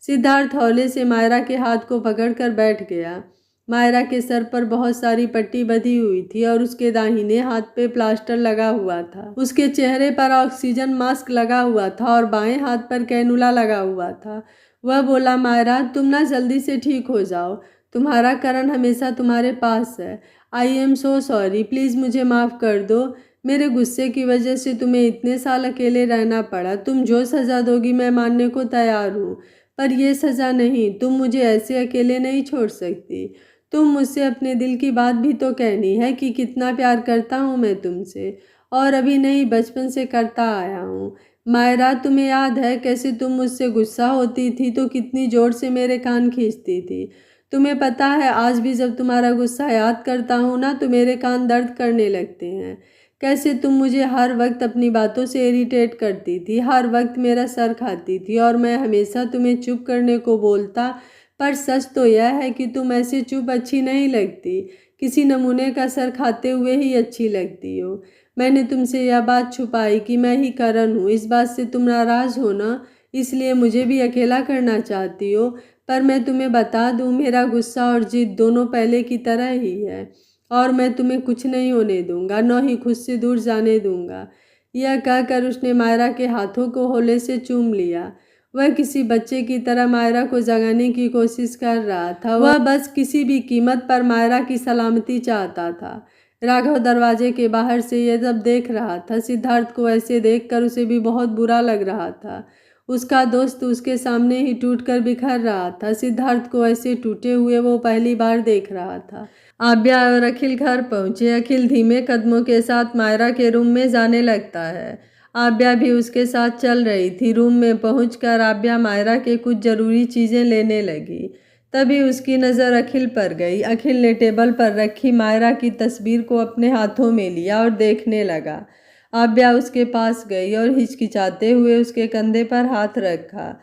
सिद्धार्थ हौले से मायरा के हाथ को पकड़कर बैठ गया। मायरा के सर पर बहुत सारी पट्टी बंधी हुई थी और उसके दाहिने हाथ पे प्लास्टर लगा हुआ था। उसके चेहरे पर ऑक्सीजन मास्क लगा हुआ था और बाएं हाथ पर कैनुला लगा हुआ था। वह बोला, मायरा, तुम ना जल्दी से ठीक हो जाओ। तुम्हारा करण हमेशा तुम्हारे पास है। I am so sorry. Please मुझे माफ़ कर दो। मेरे गुस्से की वजह से तुम्हें इतने साल अकेले रहना पड़ा। तुम जो सज़ा दोगी मैं मानने को तैयार हूँ, पर यह सज़ा नहीं। तुम मुझे ऐसे अकेले नहीं छोड़ सकती। तुम मुझसे अपने दिल की बात भी तो कहनी है कि कितना प्यार करता हूँ मैं तुमसे, और अभी नहीं, बचपन से करता आया हूँ। मायरा, तुम्हें याद है कैसे तुम मुझसे गुस्सा होती थी तो कितनी ज़ोर से मेरे कान खींचती थी? तुम्हें पता है, आज भी जब तुम्हारा गुस्सा याद करता हूँ ना तो मेरे कान दर्द करने लगते हैं। कैसे तुम मुझे हर वक्त अपनी बातों से इरिटेट करती थी, हर वक्त मेरा सर खाती थी और मैं हमेशा तुम्हें चुप करने को बोलता, पर सच तो यह है कि तुम ऐसे चुप अच्छी नहीं लगती। किसी नमूने का सर खाते हुए ही अच्छी लगती हो। मैंने तुमसे यह बात छुपाई कि मैं ही करण हूँ। इस बात से तुम नाराज़ हो ना, इसलिए मुझे भी अकेला करना चाहती हो। पर मैं तुम्हें बता दूँ, मेरा गुस्सा और जिद दोनों पहले की तरह ही है और मैं तुम्हें कुछ नहीं होने दूंगा, न ही खुद से दूर जाने दूंगा। यह कहकर उसने मायरा के हाथों को होले से चूम लिया। वह किसी बच्चे की तरह मायरा को जगाने की कोशिश कर रहा था। वह बस किसी भी कीमत पर मायरा की सलामती चाहता था। राघव दरवाजे के बाहर से यह सब देख रहा था। सिद्धार्थ को ऐसे देखकर उसे भी बहुत बुरा लग रहा था। उसका दोस्त उसके सामने ही टूटकर बिखर रहा था। सिद्धार्थ को ऐसे टूटे हुए वो पहली बार देख रहा था। आभ्या और अखिल घर पहुंचे। अखिल धीमे कदमों के साथ मायरा के रूम में जाने लगता है। आभ्या भी उसके साथ चल रही थी। रूम में पहुंचकर आभ्या मायरा के कुछ ज़रूरी चीज़ें लेने लगी। तभी उसकी नज़र अखिल पर गई। अखिल ने टेबल पर रखी मायरा की तस्वीर को अपने हाथों में लिया और देखने लगा। आव्या उसके पास गई और हिचकिचाते हुए उसके कंधे पर हाथ रखा।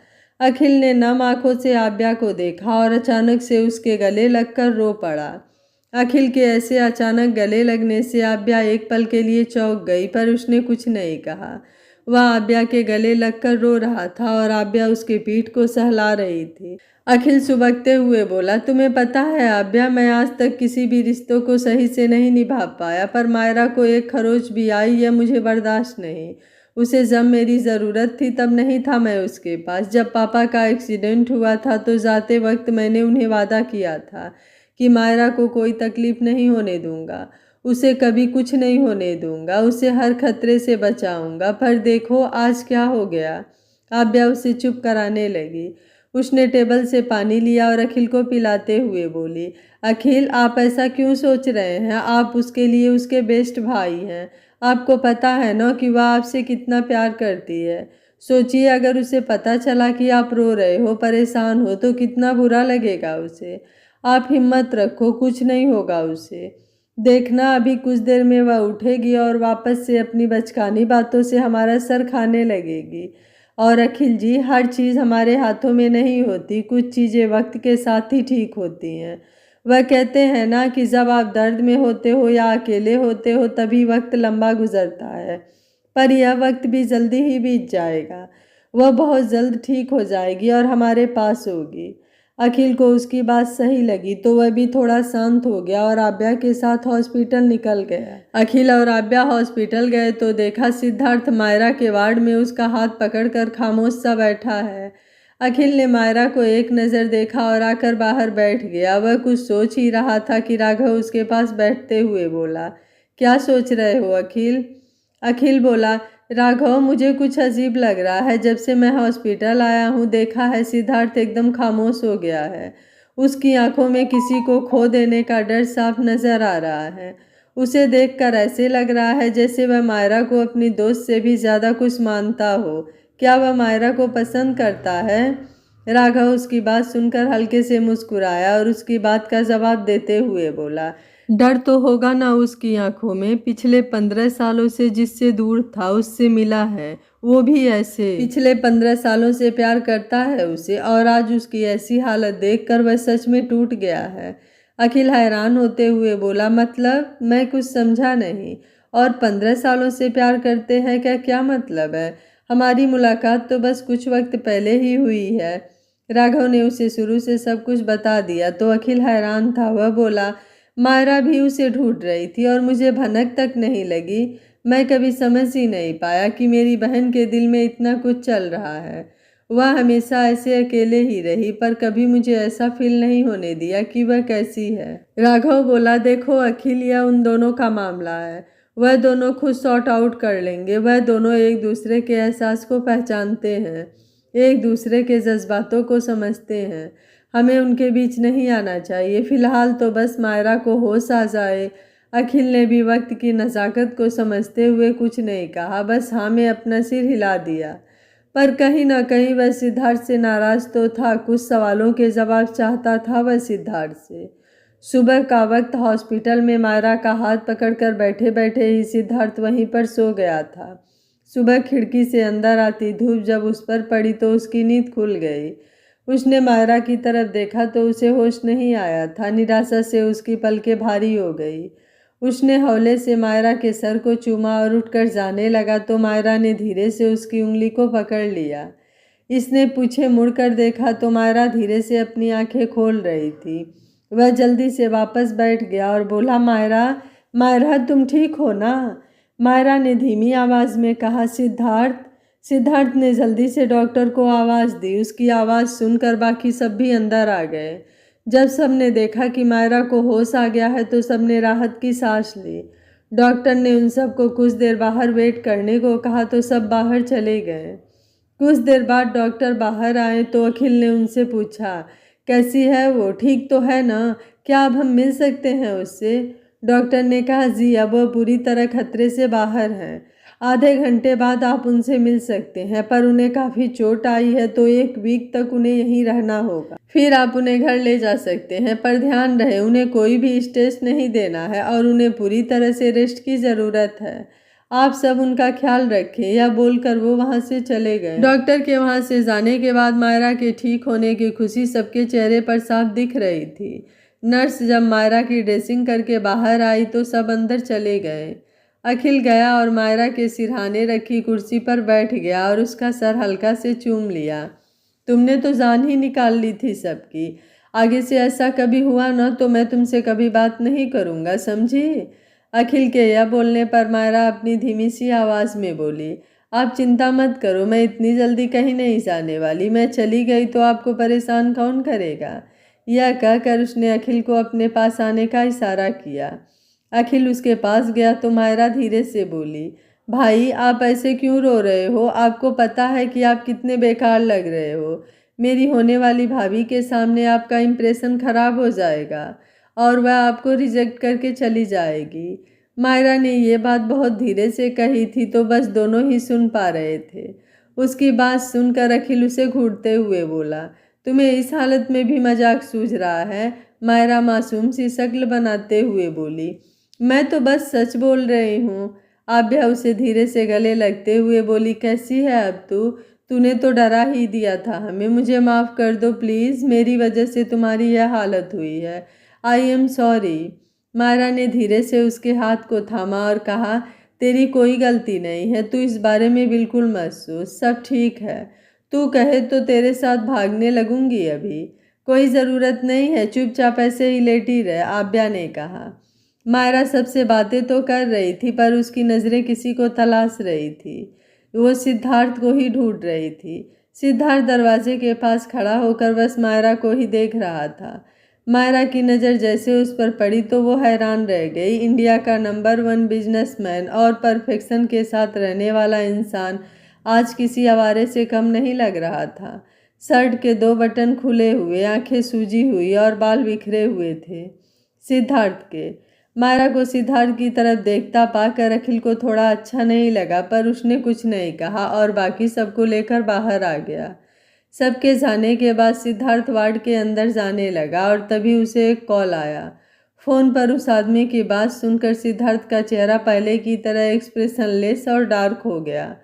अखिल ने नम आंखों से आव्या को देखा और अचानक से उसके गले लगकर रो पड़ा। अखिल के ऐसे अचानक गले लगने से आव्या एक पल के लिए चौंक गई, पर उसने कुछ नहीं कहा। वह आव्या के गले लगकर रो रहा था और आव्या उसकी पीठ को सहला रही थी। अखिल सुबकते हुए बोला, तुम्हें पता है आव्या, मैं आज तक किसी भी रिश्तों को सही से नहीं निभा पाया, पर मायरा को एक खरोच भी आई यह मुझे बर्दाश्त नहीं। उसे जब मेरी ज़रूरत थी तब नहीं था मैं उसके पास। जब पापा का एक्सीडेंट हुआ था तो जाते वक्त मैंने उन्हें वादा किया था कि मायरा को कोई तकलीफ़ नहीं होने दूंगा, उसे कभी कुछ नहीं होने दूंगा, उसे हर खतरे से बचाऊंगा। पर देखो आज क्या हो गया। आव्या उसे चुप कराने लगी। उसने टेबल से पानी लिया और अखिल को पिलाते हुए बोली, अखिल आप ऐसा क्यों सोच रहे हैं? आप उसके लिए उसके बेस्ट भाई हैं। आपको पता है ना कि वह आपसे कितना प्यार करती है। सोचिए अगर उसे पता चला कि आप रो रहे हो, परेशान हो, तो कितना बुरा लगेगा उसे। आप हिम्मत रखो, कुछ नहीं होगा उसे। देखना अभी कुछ देर में वह उठेगी और वापस से अपनी बचकानी बातों से हमारा सर खाने लगेगी। और अखिल जी, हर चीज़ हमारे हाथों में नहीं होती, कुछ चीज़ें वक्त के साथ ही ठीक होती हैं। वह कहते हैं ना कि जब आप दर्द में होते हो या अकेले होते हो तभी वक्त लंबा गुजरता है, पर यह वक्त भी जल्दी ही बीत जाएगा। वह बहुत जल्द ठीक हो जाएगी और हमारे पास होगी। अखिल को उसकी बात सही लगी तो वह भी थोड़ा शांत हो गया और आव्या के साथ हॉस्पिटल निकल गया। अखिल और आव्या हॉस्पिटल गए तो देखा सिद्धार्थ मायरा के वार्ड में उसका हाथ पकड़कर खामोश सा बैठा है। अखिल ने मायरा को एक नज़र देखा और आकर बाहर बैठ गया। वह कुछ सोच ही रहा था कि राघव उसके पास बैठते हुए बोला, क्या सोच रहे हो अखिल? अखिल बोला, राघव मुझे कुछ अजीब लग रहा है। जब से मैं हॉस्पिटल आया हूँ देखा है सिद्धार्थ एकदम खामोश हो गया है। उसकी आंखों में किसी को खो देने का डर साफ नजर आ रहा है। उसे देखकर ऐसे लग रहा है जैसे वह मायरा को अपनी दोस्त से भी ज़्यादा कुछ मानता हो। क्या वह मायरा को पसंद करता है? राघव उसकी बात सुनकर हल्के से मुस्कुराया और उसकी बात का जवाब देते हुए बोला, डर तो होगा ना उसकी आंखों में। पिछले 15 सालों से जिससे दूर था उससे मिला है, वो भी ऐसे। पिछले 15 सालों से प्यार करता है उसे और आज उसकी ऐसी हालत देखकर वह सच में टूट गया है। अखिल हैरान होते हुए बोला, मतलब? मैं कुछ समझा नहीं। और 15 सालों से प्यार करते हैं क्या मतलब है? हमारी मुलाकात तो बस कुछ वक्त पहले ही हुई है। राघव ने उसे शुरू से सब कुछ बता दिया तो अखिल हैरान था। वह बोला, मायरा भी उसे ढूंढ रही थी और मुझे भनक तक नहीं लगी। मैं कभी समझ ही नहीं पाया कि मेरी बहन के दिल में इतना कुछ चल रहा है। वह हमेशा ऐसे अकेले ही रही, पर कभी मुझे ऐसा फील नहीं होने दिया कि वह कैसी है। राघव बोला, देखो अखिल, यह उन दोनों का मामला है। वह दोनों खुद सॉर्ट आउट कर लेंगे। वह दोनों एक दूसरे के एहसास को पहचानते हैं, एक दूसरे के जज्बातों को समझते हैं। हमें उनके बीच नहीं आना चाहिए। फिलहाल तो बस मायरा को होश आ जाए। अखिल ने भी वक्त की नज़ाकत को समझते हुए कुछ नहीं कहा, बस हाँ में अपना सिर हिला दिया। पर कहीं ना कहीं वह सिद्धार्थ से नाराज तो था। कुछ सवालों के जवाब चाहता था वह सिद्धार्थ से। सुबह का वक्त हॉस्पिटल में मायरा का हाथ पकड़कर बैठे बैठे ही सिद्धार्थ वहीं पर सो गया था। सुबह खिड़की से अंदर आती धूप जब उस पर पड़ी तो उसकी नींद खुल गई। उसने मायरा की तरफ देखा तो उसे होश नहीं आया था। निराशा से उसकी पलकें भारी हो गई। उसने हौले से मायरा के सर को चूमा और उठकर जाने लगा तो मायरा ने धीरे से उसकी उंगली को पकड़ लिया। इसने पीछे मुड़कर देखा तो मायरा धीरे से अपनी आंखें खोल रही थी। वह जल्दी से वापस बैठ गया और बोला, मायरा, मायरा तुम ठीक हो ना? मायरा ने धीमी आवाज़ में कहा, सिद्धार्थ। सिद्धार्थ ने जल्दी से डॉक्टर को आवाज़ दी। उसकी आवाज़ सुनकर बाकी सब भी अंदर आ गए। जब सबने देखा कि मायरा को होश आ गया है तो सबने राहत की सांस ली। डॉक्टर ने उन सबको कुछ देर बाहर वेट करने को कहा तो सब बाहर चले गए। कुछ देर बाद डॉक्टर बाहर आए तो अखिल ने उनसे पूछा, कैसी है वो, ठीक तो है ना? क्या अब हम मिल सकते हैं उससे? डॉक्टर ने कहा, जी अब वह पूरी तरह खतरे से बाहर हैं। आधे घंटे बाद आप उनसे मिल सकते हैं, पर उन्हें काफ़ी चोट आई है तो 1 वीक तक उन्हें यहीं रहना होगा। फिर आप उन्हें घर ले जा सकते हैं, पर ध्यान रहे उन्हें कोई भी स्ट्रेस नहीं देना है और उन्हें पूरी तरह से रेस्ट की ज़रूरत है। आप सब उनका ख्याल रखें, या बोलकर वो वहाँ से चले गए। डॉक्टर के वहाँ से जाने के बाद मायरा के ठीक होने की खुशी सबके चेहरे पर साफ दिख रही थी। नर्स जब मायरा की ड्रेसिंग करके बाहर आई तो सब अंदर चले गए। अखिल गया और मायरा के सिरहाने रखी कुर्सी पर बैठ गया और उसका सर हल्का से चूम लिया। तुमने तो जान ही निकाल ली थी सबकी। आगे से ऐसा कभी हुआ ना तो मैं तुमसे कभी बात नहीं करूँगा, समझी? अखिल के यह बोलने पर मायरा अपनी धीमी सी आवाज़ में बोली, आप चिंता मत करो, मैं इतनी जल्दी कहीं नहीं जाने वाली। मैं चली गई तो आपको परेशान कौन करेगा? यह कहकर उसने अखिल को अपने पास आने का इशारा किया। अखिल उसके पास गया तो मायरा धीरे से बोली, भाई आप ऐसे क्यों रो रहे हो? आपको पता है कि आप कितने बेकार लग रहे हो। मेरी होने वाली भाभी के सामने आपका इम्प्रेशन खराब हो जाएगा और वह आपको रिजेक्ट करके चली जाएगी। मायरा ने ये बात बहुत धीरे से कही थी तो बस दोनों ही सुन पा रहे थे। उसकी बात सुनकर अखिल उसे घूरते हुए बोला, तुम्हें इस हालत में भी मजाक सूझ रहा है? मायरा मासूम सी शक्ल बनाते हुए बोली, मैं तो बस सच बोल रही हूँ। आभ्या उसे धीरे से गले लगते हुए बोली, कैसी है अब तू? तूने तो डरा ही दिया था हमें। मुझे माफ़ कर दो प्लीज़, मेरी वजह से तुम्हारी यह हालत हुई है। I am sorry. मायरा ने धीरे से उसके हाथ को थामा और कहा, तेरी कोई गलती नहीं है, तू इस बारे में बिल्कुल मत सोच, सब ठीक है। तू कहे तो तेरे साथ भागने लगूंगी अभी। कोई ज़रूरत नहीं है, चुपचाप ऐसे ही लेटी रहे, आभ्या ने कहा। मायरा सबसे बातें तो कर रही थी पर उसकी नज़रें किसी को तलाश रही थी। वो सिद्धार्थ को ही ढूंढ रही थी। सिद्धार्थ दरवाजे के पास खड़ा होकर बस मायरा को ही देख रहा था। मायरा की नज़र जैसे उस पर पड़ी तो वो हैरान रह गई। इंडिया का नंबर 1 बिजनेसमैन और परफेक्शन के साथ रहने वाला इंसान आज किसी आवारे से कम नहीं लग रहा था। शर्ट के 2 बटन खुले हुए, आंखें सूजी हुई और बाल बिखरे हुए थे सिद्धार्थ के। मायरा को सिद्धार्थ की तरफ देखता पाकर अखिल को थोड़ा अच्छा नहीं लगा, पर उसने कुछ नहीं कहा और बाकी सबको लेकर बाहर आ गया। सबके जाने के बाद सिद्धार्थ वार्ड के अंदर जाने लगा और तभी उसे एक कॉल आया। फ़ोन पर उस आदमी की बात सुनकर सिद्धार्थ का चेहरा पहले की तरह एक्सप्रेशनलेस और डार्क हो गया।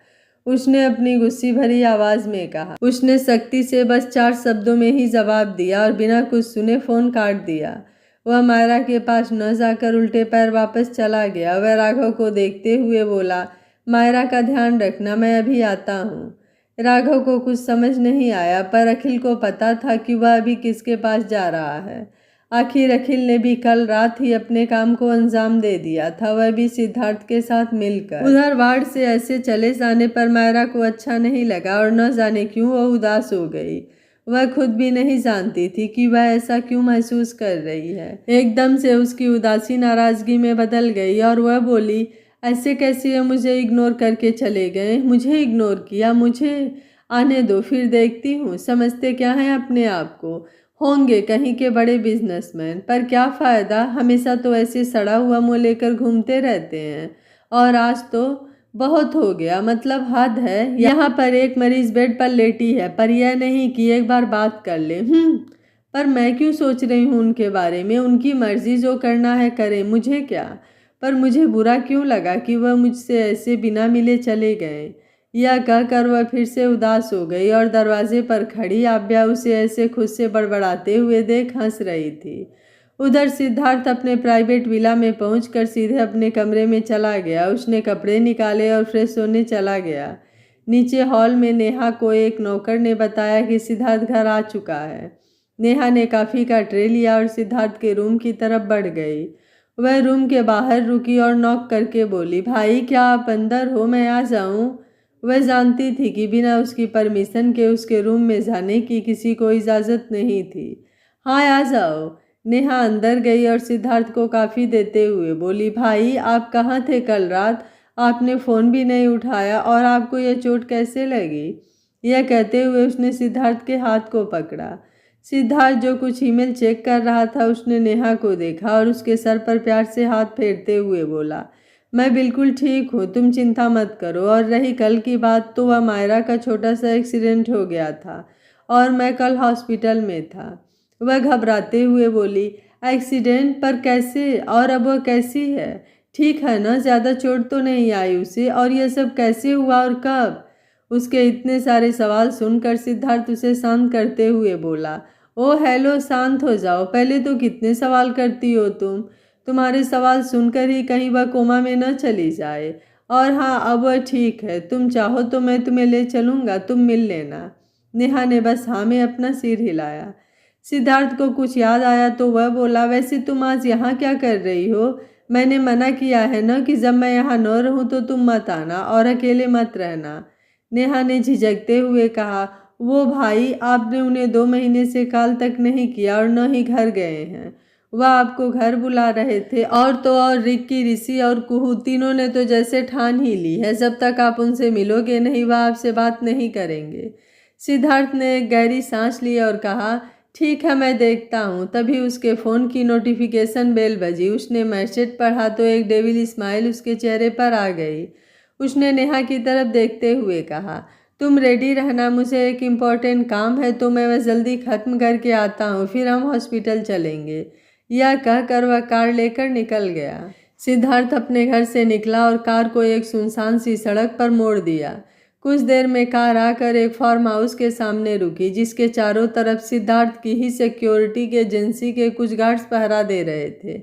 उसने अपनी गुस्से भरी आवाज़ में कहा। उसने सख्ती से बस 4 शब्दों में ही जवाब दिया और बिना कुछ सुने फ़ोन काट दिया। वह मायरा के पास न जाकर उल्टे पैर वापस चला गया। वह राघव को देखते हुए बोला, मायरा का ध्यान रखना, मैं अभी आता हूँ। राघव को कुछ समझ नहीं आया, पर अखिल को पता था कि वह अभी किसके पास जा रहा है। आखिर अखिल ने भी कल रात ही अपने काम को अंजाम दे दिया था, वह भी सिद्धार्थ के साथ मिलकर। उधर वार्ड से ऐसे चले जाने पर मायरा को अच्छा नहीं लगा और न जाने क्यों वह उदास हो गई। वह खुद भी नहीं जानती थी कि वह ऐसा क्यों महसूस कर रही है। एकदम से उसकी उदासी नाराजगी में बदल गई और वह बोली, ऐसे कैसे ये मुझे इग्नोर करके चले गए? मुझे इग्नोर किया? मुझे आने दो, फिर देखती हूँ। समझते क्या हैं अपने आप को? होंगे कहीं के बड़े बिजनेसमैन, पर क्या फ़ायदा, हमेशा तो ऐसे सड़ा हुआ मुँह लेकर घूमते रहते हैं। और आज तो बहुत हो गया, मतलब हद है। यहाँ पर एक मरीज बेड पर लेटी है, पर यह नहीं कि एक बार बात कर ले। पर मैं क्यों सोच रही हूँ उनके बारे में? उनकी मर्जी, जो करना है करें, मुझे क्या? पर मुझे बुरा क्यों लगा कि वह मुझसे ऐसे बिना मिले चले गए। यह कहकर वह फिर से उदास हो गई और दरवाजे पर खड़ी आभ्या उसे ऐसे खुद से बड़बड़ाते हुए देख हंस रही थी। उधर सिद्धार्थ अपने प्राइवेट विला में पहुंचकर सीधे अपने कमरे में चला गया। उसने कपड़े निकाले और फ्रेश होने चला गया। नीचे हॉल में नेहा को एक नौकर ने बताया कि सिद्धार्थ घर आ चुका है। नेहा ने कॉफ़ी का ट्रे लिया और सिद्धार्थ के रूम की तरफ बढ़ गई। वह रूम के बाहर रुकी और नॉक करके बोली, भाई क्या आप अंदर हो? मैं आ जाऊं? वह जानती थी कि बिना उसकी परमिशन के उसके रूम में जाने की किसी को इजाज़त नहीं थी। हाँ आ जाओ। नेहा अंदर गई और सिद्धार्थ को कॉफ़ी देते हुए बोली, भाई आप कहाँ थे कल रात? आपने फ़ोन भी नहीं उठाया और आपको यह चोट कैसे लगी? यह कहते हुए उसने सिद्धार्थ के हाथ को पकड़ा। सिद्धार्थ जो कुछ ईमेल चेक कर रहा था, उसने नेहा को देखा और उसके सर पर प्यार से हाथ फेरते हुए बोला, मैं बिल्कुल ठीक हूँ, तुम चिंता मत करो। और रही कल की बात, तो वह मायरा का छोटा सा एक्सीडेंट हो गया था और मैं कल हॉस्पिटल में था। वह घबराते हुए बोली, एक्सीडेंट? पर कैसे? और अब वह कैसी है? ठीक है ना? ज़्यादा चोट तो नहीं आई उसे? और यह सब कैसे हुआ और कब? उसके इतने सारे सवाल सुनकर सिद्धार्थ उसे शांत करते हुए बोला, ओ हेलो, शांत हो जाओ। पहले तो कितने सवाल करती हो तुम। तुम्हारे सवाल सुनकर ही कहीं वह कोमा में न चली जाए। और हाँ, अब वह ठीक है। तुम चाहो तो मैं तुम्हें ले चलूँगा, तुम मिल लेना। नेहा ने बस हाँ में अपना सिर हिलाया। सिद्धार्थ को कुछ याद आया तो वह बोला, वैसे तुम आज यहाँ क्या कर रही हो? मैंने मना किया है ना कि जब मैं यहाँ न रहूँ तो तुम मत आना और अकेले मत रहना। नेहा ने झिझकते हुए कहा, वो भाई, आपने उन्हें 2 महीने से कॉल तक नहीं किया और न ही घर गए हैं। वह आपको घर बुला रहे थे। और तो और रिक्की, ऋषि और कुहू तीनों ने तो जैसे ठान ही ली है, जब तक आप उनसे मिलोगे नहीं वह आपसे बात नहीं करेंगे। सिद्धार्थ ने एक गहरी सांस ली और कहा, ठीक है, मैं देखता हूँ। तभी उसके फ़ोन की नोटिफिकेशन बेल बजी। उसने मैसेज पढ़ा तो एक डेविल स्माइल उसके चेहरे पर आ गई। उसने नेहा की तरफ देखते हुए कहा, तुम रेडी रहना, मुझे एक इम्पॉर्टेंट काम है तो मैं वह जल्दी ख़त्म करके आता हूँ, फिर हम हॉस्पिटल चलेंगे। यह कहकर वह कार लेकर निकल गया। सिद्धार्थ अपने घर से निकला और कार को एक सुनसान सी सड़क पर मोड़ दिया। कुछ देर में कार आकर एक फार्म हाउस के सामने रुकी, जिसके चारों तरफ सिद्धार्थ की ही सिक्योरिटी के एजेंसी के कुछ गार्ड्स पहरा दे रहे थे।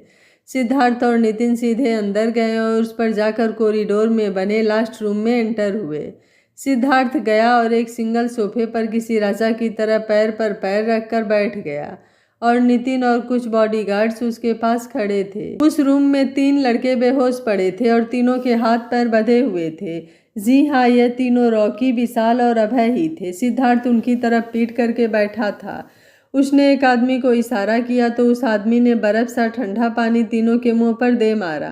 सिद्धार्थ और नितिन सीधे अंदर गए और उस पर जाकर कॉरिडोर में बने लास्ट रूम में एंटर हुए। सिद्धार्थ गया और एक सिंगल सोफे पर किसी राजा की तरह पैर पर पैर रखकर बैठ गया और नितिन और कुछ बॉडीगार्ड्स उसके पास खड़े थे। उस रूम में 3 लड़के बेहोश पड़े थे और तीनों के हाथ पैर बंधे हुए थे। जी हाँ, यह तीनों रॉकी, विशाल और अभय ही थे। सिद्धार्थ उनकी तरफ पीठ करके बैठा था। उसने एक आदमी को इशारा किया तो उस आदमी ने बर्फ सा ठंडा पानी तीनों के मुंह पर दे मारा।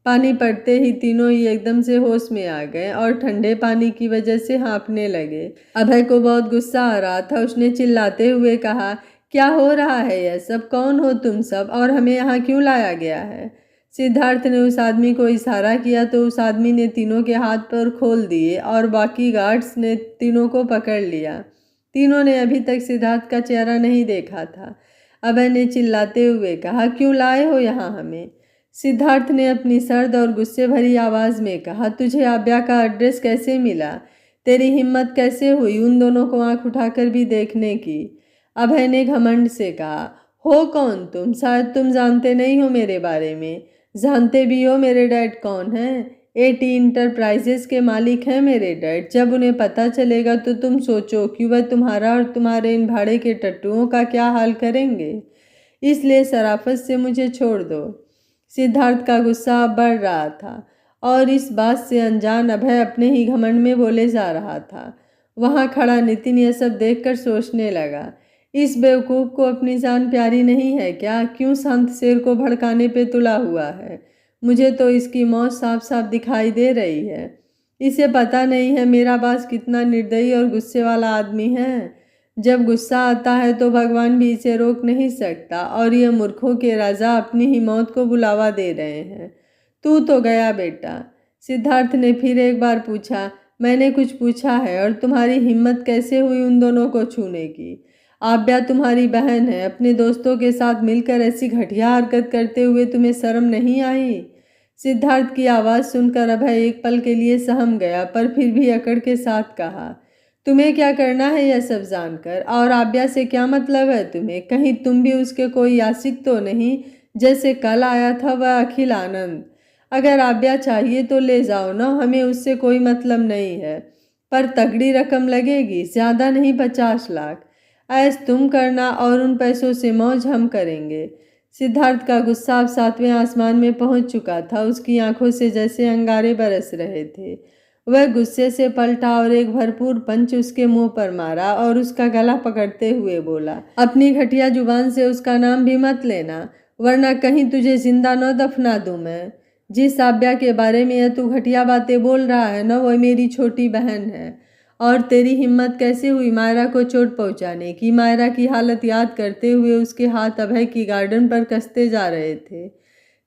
पानी पड़ते ही तीनों ही एकदम से होश में आ गए और ठंडे पानी की वजह से हाँफने लगे। अभय को बहुत गुस्सा आ रहा था। उसने चिल्लाते हुए कहा, क्या हो रहा है यह सब? कौन हो तुम सब और हमें यहाँ क्यों लाया गया है? सिद्धार्थ ने उस आदमी को इशारा किया तो उस आदमी ने तीनों के हाथ पैर खोल दिए और बाकी गार्ड्स ने तीनों को पकड़ लिया। तीनों ने अभी तक सिद्धार्थ का चेहरा नहीं देखा था। अभय ने चिल्लाते हुए कहा, क्यों लाए हो यहाँ हमें? सिद्धार्थ ने अपनी सर्द और गुस्से भरी आवाज़ में कहा, तुझे आभ्या का एड्रेस कैसे मिला? तेरी हिम्मत कैसे हुई उन दोनों को आंख उठाकर भी देखने की? अभय ने घमंड से कहा, हो कौन तुम? शायद तुम जानते नहीं हो मेरे बारे में। जानते भी हो मेरे डैड कौन हैं? एटी इंटरप्राइजेस के मालिक हैं मेरे डैड। जब उन्हें पता चलेगा तो तुम सोचो कि वह तुम्हारा और तुम्हारे इन भाड़े के टट्टुओं का क्या हाल करेंगे। इसलिए शराफत से मुझे छोड़ दो। सिद्धार्थ का गुस्सा बढ़ रहा था और इस बात से अनजान अभय अपने ही घमंड में बोले जा रहा था। वहाँ खड़ा नितिन यह सब देखकर सोचने लगा, इस बेवकूफ़ को अपनी जान प्यारी नहीं है क्या? क्यों संत शेर को भड़काने पे तुला हुआ है? मुझे तो इसकी मौत साफ साफ दिखाई दे रही है। इसे पता नहीं है मेरा बास कितना निर्दयी और गुस्से वाला आदमी है। जब गुस्सा आता है तो भगवान भी इसे रोक नहीं सकता और ये मूर्खों के राजा अपनी ही मौत को बुलावा दे रहे हैं। तू तो गया बेटा। सिद्धार्थ ने फिर एक बार पूछा, मैंने कुछ पूछा है और तुम्हारी हिम्मत कैसे हुई उन दोनों को छूने की? आभ्या तुम्हारी बहन है। अपने दोस्तों के साथ मिलकर ऐसी घटिया हरकत करते हुए तुम्हें शर्म नहीं आई? सिद्धार्थ की आवाज़ सुनकर अभय एक पल के लिए सहम गया, पर फिर भी अकड़ के साथ कहा, तुम्हें क्या करना है यह सब जानकर? और आभ्या से क्या मतलब है तुम्हें? कहीं तुम भी उसके कोई आशिक तो नहीं, जैसे कल आया था वह अखिल आनंद? अगर आभ्या चाहिए तो ले जाओ ना, हमें उससे कोई मतलब नहीं है। पर तगड़ी रकम लगेगी, ज़्यादा नहीं, 50 लाख। ऐस तुम करना और उन पैसों से मौज हम करेंगे। सिद्धार्थ का गुस्सा अब 7वें आसमान में पहुंच चुका था। उसकी आंखों से जैसे अंगारे बरस रहे थे। वह गुस्से से पलटा और एक भरपूर पंच उसके मुंह पर मारा और उसका गला पकड़ते हुए बोला, अपनी घटिया जुबान से उसका नाम भी मत लेना, वरना कहीं तुझे जिंदा न दफना दूं मैं। जिस आभ्या के बारे में यह तू घटिया बातें बोल रहा है ना, वह मेरी छोटी बहन है। और तेरी हिम्मत कैसे हुई मायरा को चोट पहुंचाने की? मायरा की हालत याद करते हुए उसके हाथ अभय की गार्डन पर कसते जा रहे थे।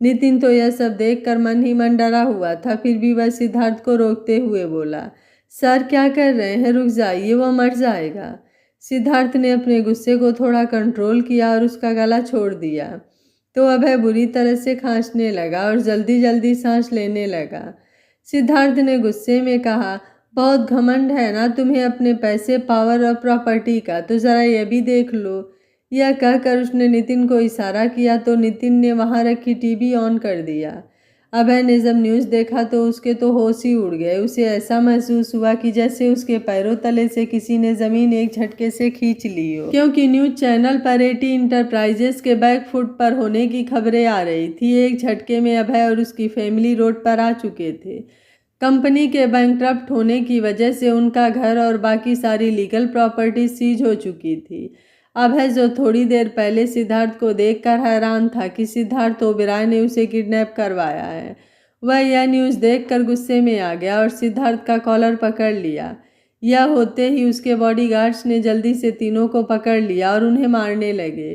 नितिन तो यह सब देखकर मन ही मन डरा हुआ था, फिर भी वह सिद्धार्थ को रोकते हुए बोला, सर क्या कर रहे हैं, रुक जाइए, वह मर जाएगा। सिद्धार्थ ने अपने गुस्से को थोड़ा कंट्रोल किया और उसका गला छोड़ दिया तो अभय बुरी तरह से खांसने लगा और जल्दी जल्दी सांस लेने लगा। सिद्धार्थ ने गुस्से में कहा, बहुत घमंड है ना तुम्हें अपने पैसे, पावर और प्रॉपर्टी का, तो ज़रा यह भी देख लो। यह कहकर उसने नितिन को इशारा किया तो नितिन ने वहां रखी टीवी ऑन कर दिया। अभय ने जब न्यूज़ देखा तो उसके तो होश ही उड़ गए। उसे ऐसा महसूस हुआ कि जैसे उसके पैरों तले से किसी ने ज़मीन एक झटके से खींच ली हो, क्योंकि न्यूज़ चैनल पर एटी इंटरप्राइजेस के बैकफुट पर होने की खबरें आ रही थी। एक झटके में अभय और उसकी फैमिली रोड पर आ चुके थे। कंपनी के बैंकक्रप्ट होने की वजह से उनका घर और बाकी सारी लीगल प्रॉपर्टी सीज हो चुकी थी। अभय जो थोड़ी देर पहले सिद्धार्थ को देखकर हैरान था कि सिद्धार्थ ओबेरॉय ने उसे किडनैप करवाया है, वह यह न्यूज़ देखकर गुस्से में आ गया और सिद्धार्थ का कॉलर पकड़ लिया। यह होते ही उसके बॉडीगार्ड्स ने जल्दी से तीनों को पकड़ लिया और उन्हें मारने लगे।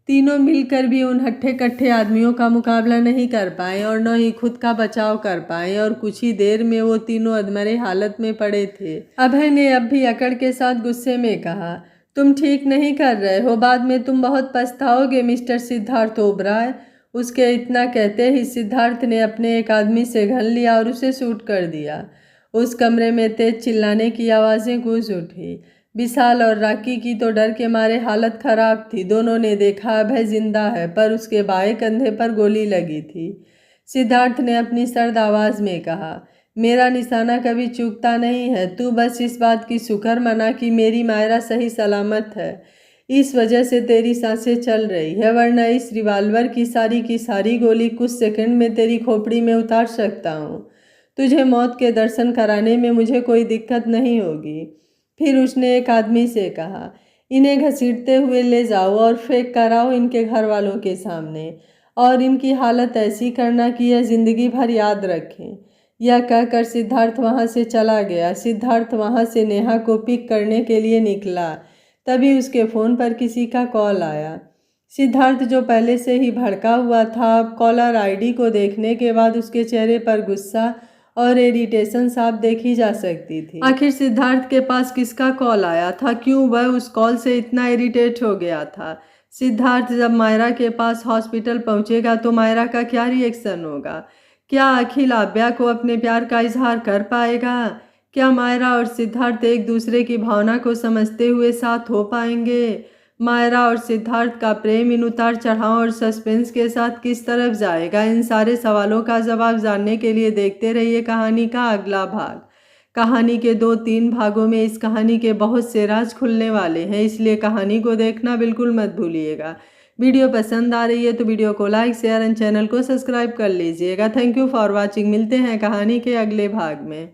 तीनों मिलकर भी उन हट्ठे कट्ठे आदमियों का मुकाबला नहीं कर पाए और न ही खुद का बचाव कर पाए और कुछ ही देर में वो तीनों अधमरे हालत में पड़े थे। अभय ने अब भी अकड़ के साथ गुस्से में कहा, तुम ठीक नहीं कर रहे हो, बाद में तुम बहुत पछताओगे मिस्टर सिद्धार्थ ओबेरॉय। उसके इतना कहते ही सिद्धार्थ ने अपने एक आदमी से घन लिया और उसे शूट कर दिया। उस कमरे में तेज चिल्लाने की आवाज़ें गूंज उठी। विशाल और राकी की तो डर के मारे हालत खराब थी। दोनों ने देखा अभय जिंदा है, पर उसके बाएं कंधे पर गोली लगी थी। सिद्धार्थ ने अपनी सर्द आवाज में कहा, मेरा निशाना कभी चूकता नहीं है, तू बस इस बात की शुक्र मना कि मेरी मायरा सही सलामत है। इस वजह से तेरी सांसें चल रही है, वरना इस रिवाल्वर की सारी गोली कुछ सेकंड में तेरी खोपड़ी में उतार सकता हूँ। तुझे मौत के दर्शन कराने में मुझे कोई दिक्कत नहीं होगी। फिर उसने एक आदमी से कहा, इन्हें घसीटते हुए ले जाओ और फेंक कर आओ इनके घर वालों के सामने, और इनकी हालत ऐसी करना कि यह जिंदगी भर याद रखें। यह कहकर सिद्धार्थ वहां से चला गया। सिद्धार्थ वहां से नेहा को पिक करने के लिए निकला, तभी उसके फ़ोन पर किसी का कॉल आया। सिद्धार्थ जो पहले से ही भड़का हुआ था, अब कॉलर आईडी को देखने के बाद उसके चेहरे पर गुस्सा और इरिटेशन साफ देखी जा सकती थी। आखिर सिद्धार्थ के पास किसका कॉल आया था, क्यों वह उस कॉल से इतना इरिटेट हो गया था। सिद्धार्थ जब मायरा के पास हॉस्पिटल पहुंचेगा तो मायरा का क्या रिएक्शन होगा। क्या अखिल आव्या को अपने प्यार का इजहार कर पाएगा। क्या मायरा और सिद्धार्थ एक दूसरे की भावना को समझते हुए साथ हो पाएंगे। मायरा और सिद्धार्थ का प्रेम इन उतार चढ़ाव और सस्पेंस के साथ किस तरफ जाएगा। इन सारे सवालों का जवाब जानने के लिए देखते रहिए कहानी का अगला भाग। कहानी के 2-3 भागों में इस कहानी के बहुत से राज खुलने वाले हैं, इसलिए कहानी को देखना बिल्कुल मत भूलिएगा। वीडियो पसंद आ रही है तो वीडियो को लाइक, शेयर एंड चैनल को सब्सक्राइब कर लीजिएगा। Thank you for watching. मिलते हैं कहानी के अगले भाग में।